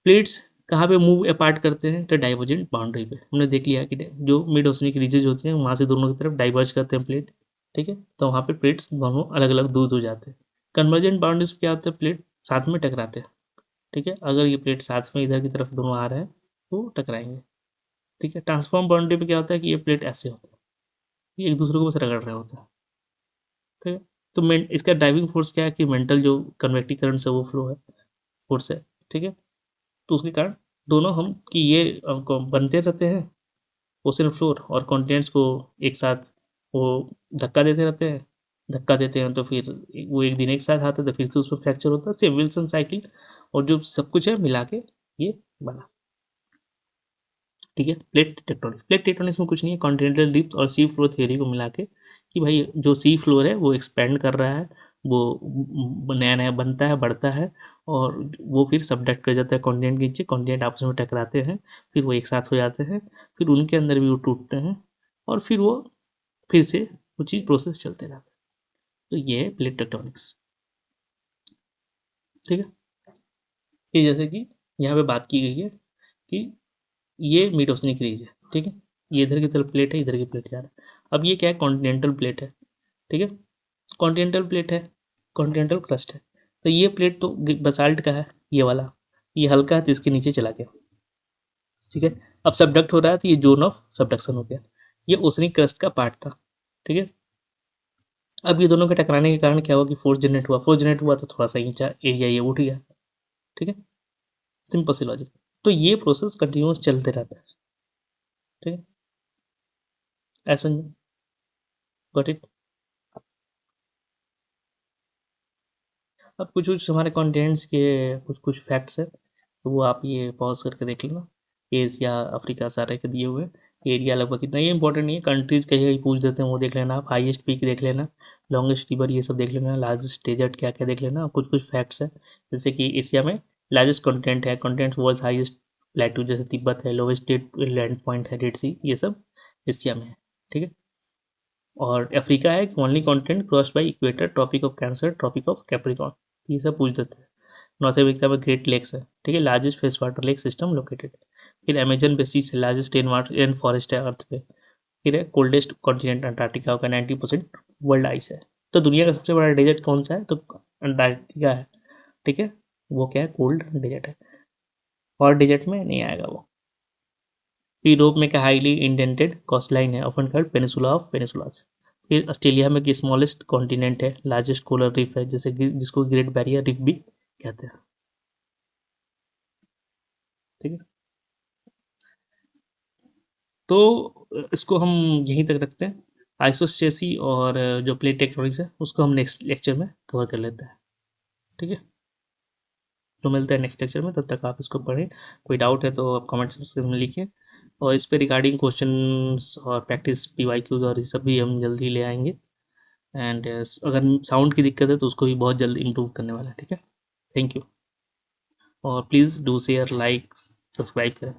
Speaker 1: प्लेट्स कहाँ पे मूव अपार्ट करते हैं, तो डाइवर्जेंट बाउंड्री पे। हमने देख लिया कि जो मिड ओशनिक रीजेज होते हैं वहाँ से दोनों की तरफ डाइवर्ज करते हैं प्लेट, ठीक है, तो वहाँ पे प्लेट्स दोनों अलग अलग दूर हो जाते हैं। कन्वर्जेंट बाउंड्रीज क्या होता है, प्लेट साथ में टकराते हैं, ठीक है, अगर ये प्लेट साथ में इधर की तरफ दोनों आ रहे हैं तो टकराएंगे, ठीक है। ट्रांसफॉर्म बाउंड्री पे क्या होता है कि ये प्लेट ऐसे होते हैं, ये एक दूसरे को बस रगड़ रहे होते हैं, ठीक है। तो इसका ड्राइविंग फोर्स क्या है कि मेंटल जो कन्वेक्टिव करंट से वो फ्लो है, फोर्स है, ठीक है। तो उसके कारण दोनों हम कि ये बनते रहते हैं ओशन फ्लोर और कॉन्टिनेंट्स को एक साथ वो धक्का देते रहते हैं, धक्का देते हैं तो फिर वो एक दिन एक साथ आते हैं तो फिर से उसमें फ्रैक्चर होता है, सेम विल्सन साइकिल। और जो सब कुछ है मिला के ये बना, ठीक है, प्लेट टेक्टोनिक्स में कुछ नहीं है, कॉन्टिनेंटल ड्रिफ्ट और सी फ्लोर थ्योरी को मिला के कि भाई जो सी फ्लोर है वो एक्सपेंड कर रहा है, वो नया नया बनता है, बढ़ता है, और वो फिर सबडक्ट कर जाता है कॉन्टिनेंट के नीचे, कॉन्टिनेंट आपस में टकराते हैं, फिर वो एक साथ हो जाते हैं, फिर उनके अंदर भी वो टूटते हैं, और फिर वो फिर से वो चीज़ प्रोसेस चलते रहता है। तो ये है प्लेट टेक्टोनिक्स, ठीक है। ये जैसे कि यहाँ पे बात की गई है कि ये मिड ओशनिक रीज है, ठीक है, ये इधर की तरफ प्लेट है, इधर की प्लेट जा रहा है। अब ये क्या है, कॉन्टिनेंटल प्लेट है, ठीक है, कॉन्टिनेंटल प्लेट है, कॉन्टिनेंटल क्रस्ट है। तो ये प्लेट तो बसाल्ट का है, ये वाला, ये हल्का है तो इसके नीचे चला गया, ठीक है। अब सबडक्ट हो रहा है तो ये जोन ऑफ सबडक्शन हो गया, ये ओशनिक क्रस्ट का पार्ट था, ठीक है। अब ये दोनों के टकराने के कारण क्या हुआ कि फोर्स जनरेट हुआ, फोर्स जनरेट हुआ तो थोड़ा सा नीचा एरिया ये उठ गया, ठीक है, सिंपल सी लॉजिक। तो ये प्रोसेस कंटिन्यूस चलते रहता है, ठीक है, ऐसा गॉट इट। अब कुछ कुछ हमारे कॉन्टिनेंट्स के कुछ कुछ फैक्ट्स है, तो वो आप ये पॉज करके देख लेना। एशिया, अफ्रीका सारे के दिए हुए, एरिया लगभग कितना, ये इंपॉर्टेंट नहीं है, कंट्रीज कहीं कहीं पूछ देते हैं वो देख लेना आप, हाईएस्ट पीक देख लेना, लॉन्गेस्ट रिवर ये सब देख लेना, लार्जेस्ट डेजर्ट क्या क्या देख लेना। कुछ कुछ फैक्ट्स है, जैसे कि एशिया में लार्जेस्ट कॉन्टिनेंट है, कॉन्टिनेंट वर्ल्ड हाईएस्ट प्लेटू जैसे तिब्बत है, लोवेस्ट लैंड पॉइंट है रेड सी, ये सब एशिया में है, ठीक है। और अफ्रीका है only continent cross by equator, tropic of Cancer, tropic of Capricorn, ये सब पूछ देते हैं। नॉर्थ अमेरिका में ग्रेट लेक्स है, ठीक है, largest fresh water lake system located. फिर अमेजन बेसिस है, लार्जेस्ट रेन फॉरेस्ट है अर्थ पे। फिर है कोल्डेस्ट कॉन्टिनेंट अंटार्कटिका का, 90% वर्ल्ड आइस है। तो दुनिया का सबसे बड़ा डेजर्ट कौन सा है, तो अंटार्कटिका है, ठीक है, वो क्या है, कोल्ड डेजर्ट है, और डेजर्ट में नहीं आएगा वो। यूरोप में क्या हाईली इंडेंटेड कोस्टलाइन है, ऑफन कॉल्ड पेनिसुला ऑफ पेनिसुलास। फिर ऑस्ट्रेलिया में स्मॉलेस्ट कॉन्टिनेंट है, लार्जेस्ट कोलर रीफ है, जैसे जिसको ग्रेट बैरियर रीफ भी कहते हैं, ठीक है। तो इसको हम यहीं तक रखते हैं, आइसोस्टेसी और जो प्लेट टेक्टोनिक्स है उसको हम नेक्स्ट लेक्चर में कवर कर लेते हैं, ठीक है। तो मिलते हैं नेक्स्ट लेक्चर में, तब तक आप इसको पढ़ें, कोई डाउट है तो आप कमेंट सेक्शन में लिखिए, और इस पे रिगार्डिंग क्वेश्चन और प्रैक्टिस PYQ और ये सब भी हम जल्दी ले आएंगे। एंड अगर साउंड की दिक्कत है तो उसको भी बहुत जल्द इम्प्रूव करने वाला है, ठीक है। थैंक यू, और please do share, like, subscribe करें।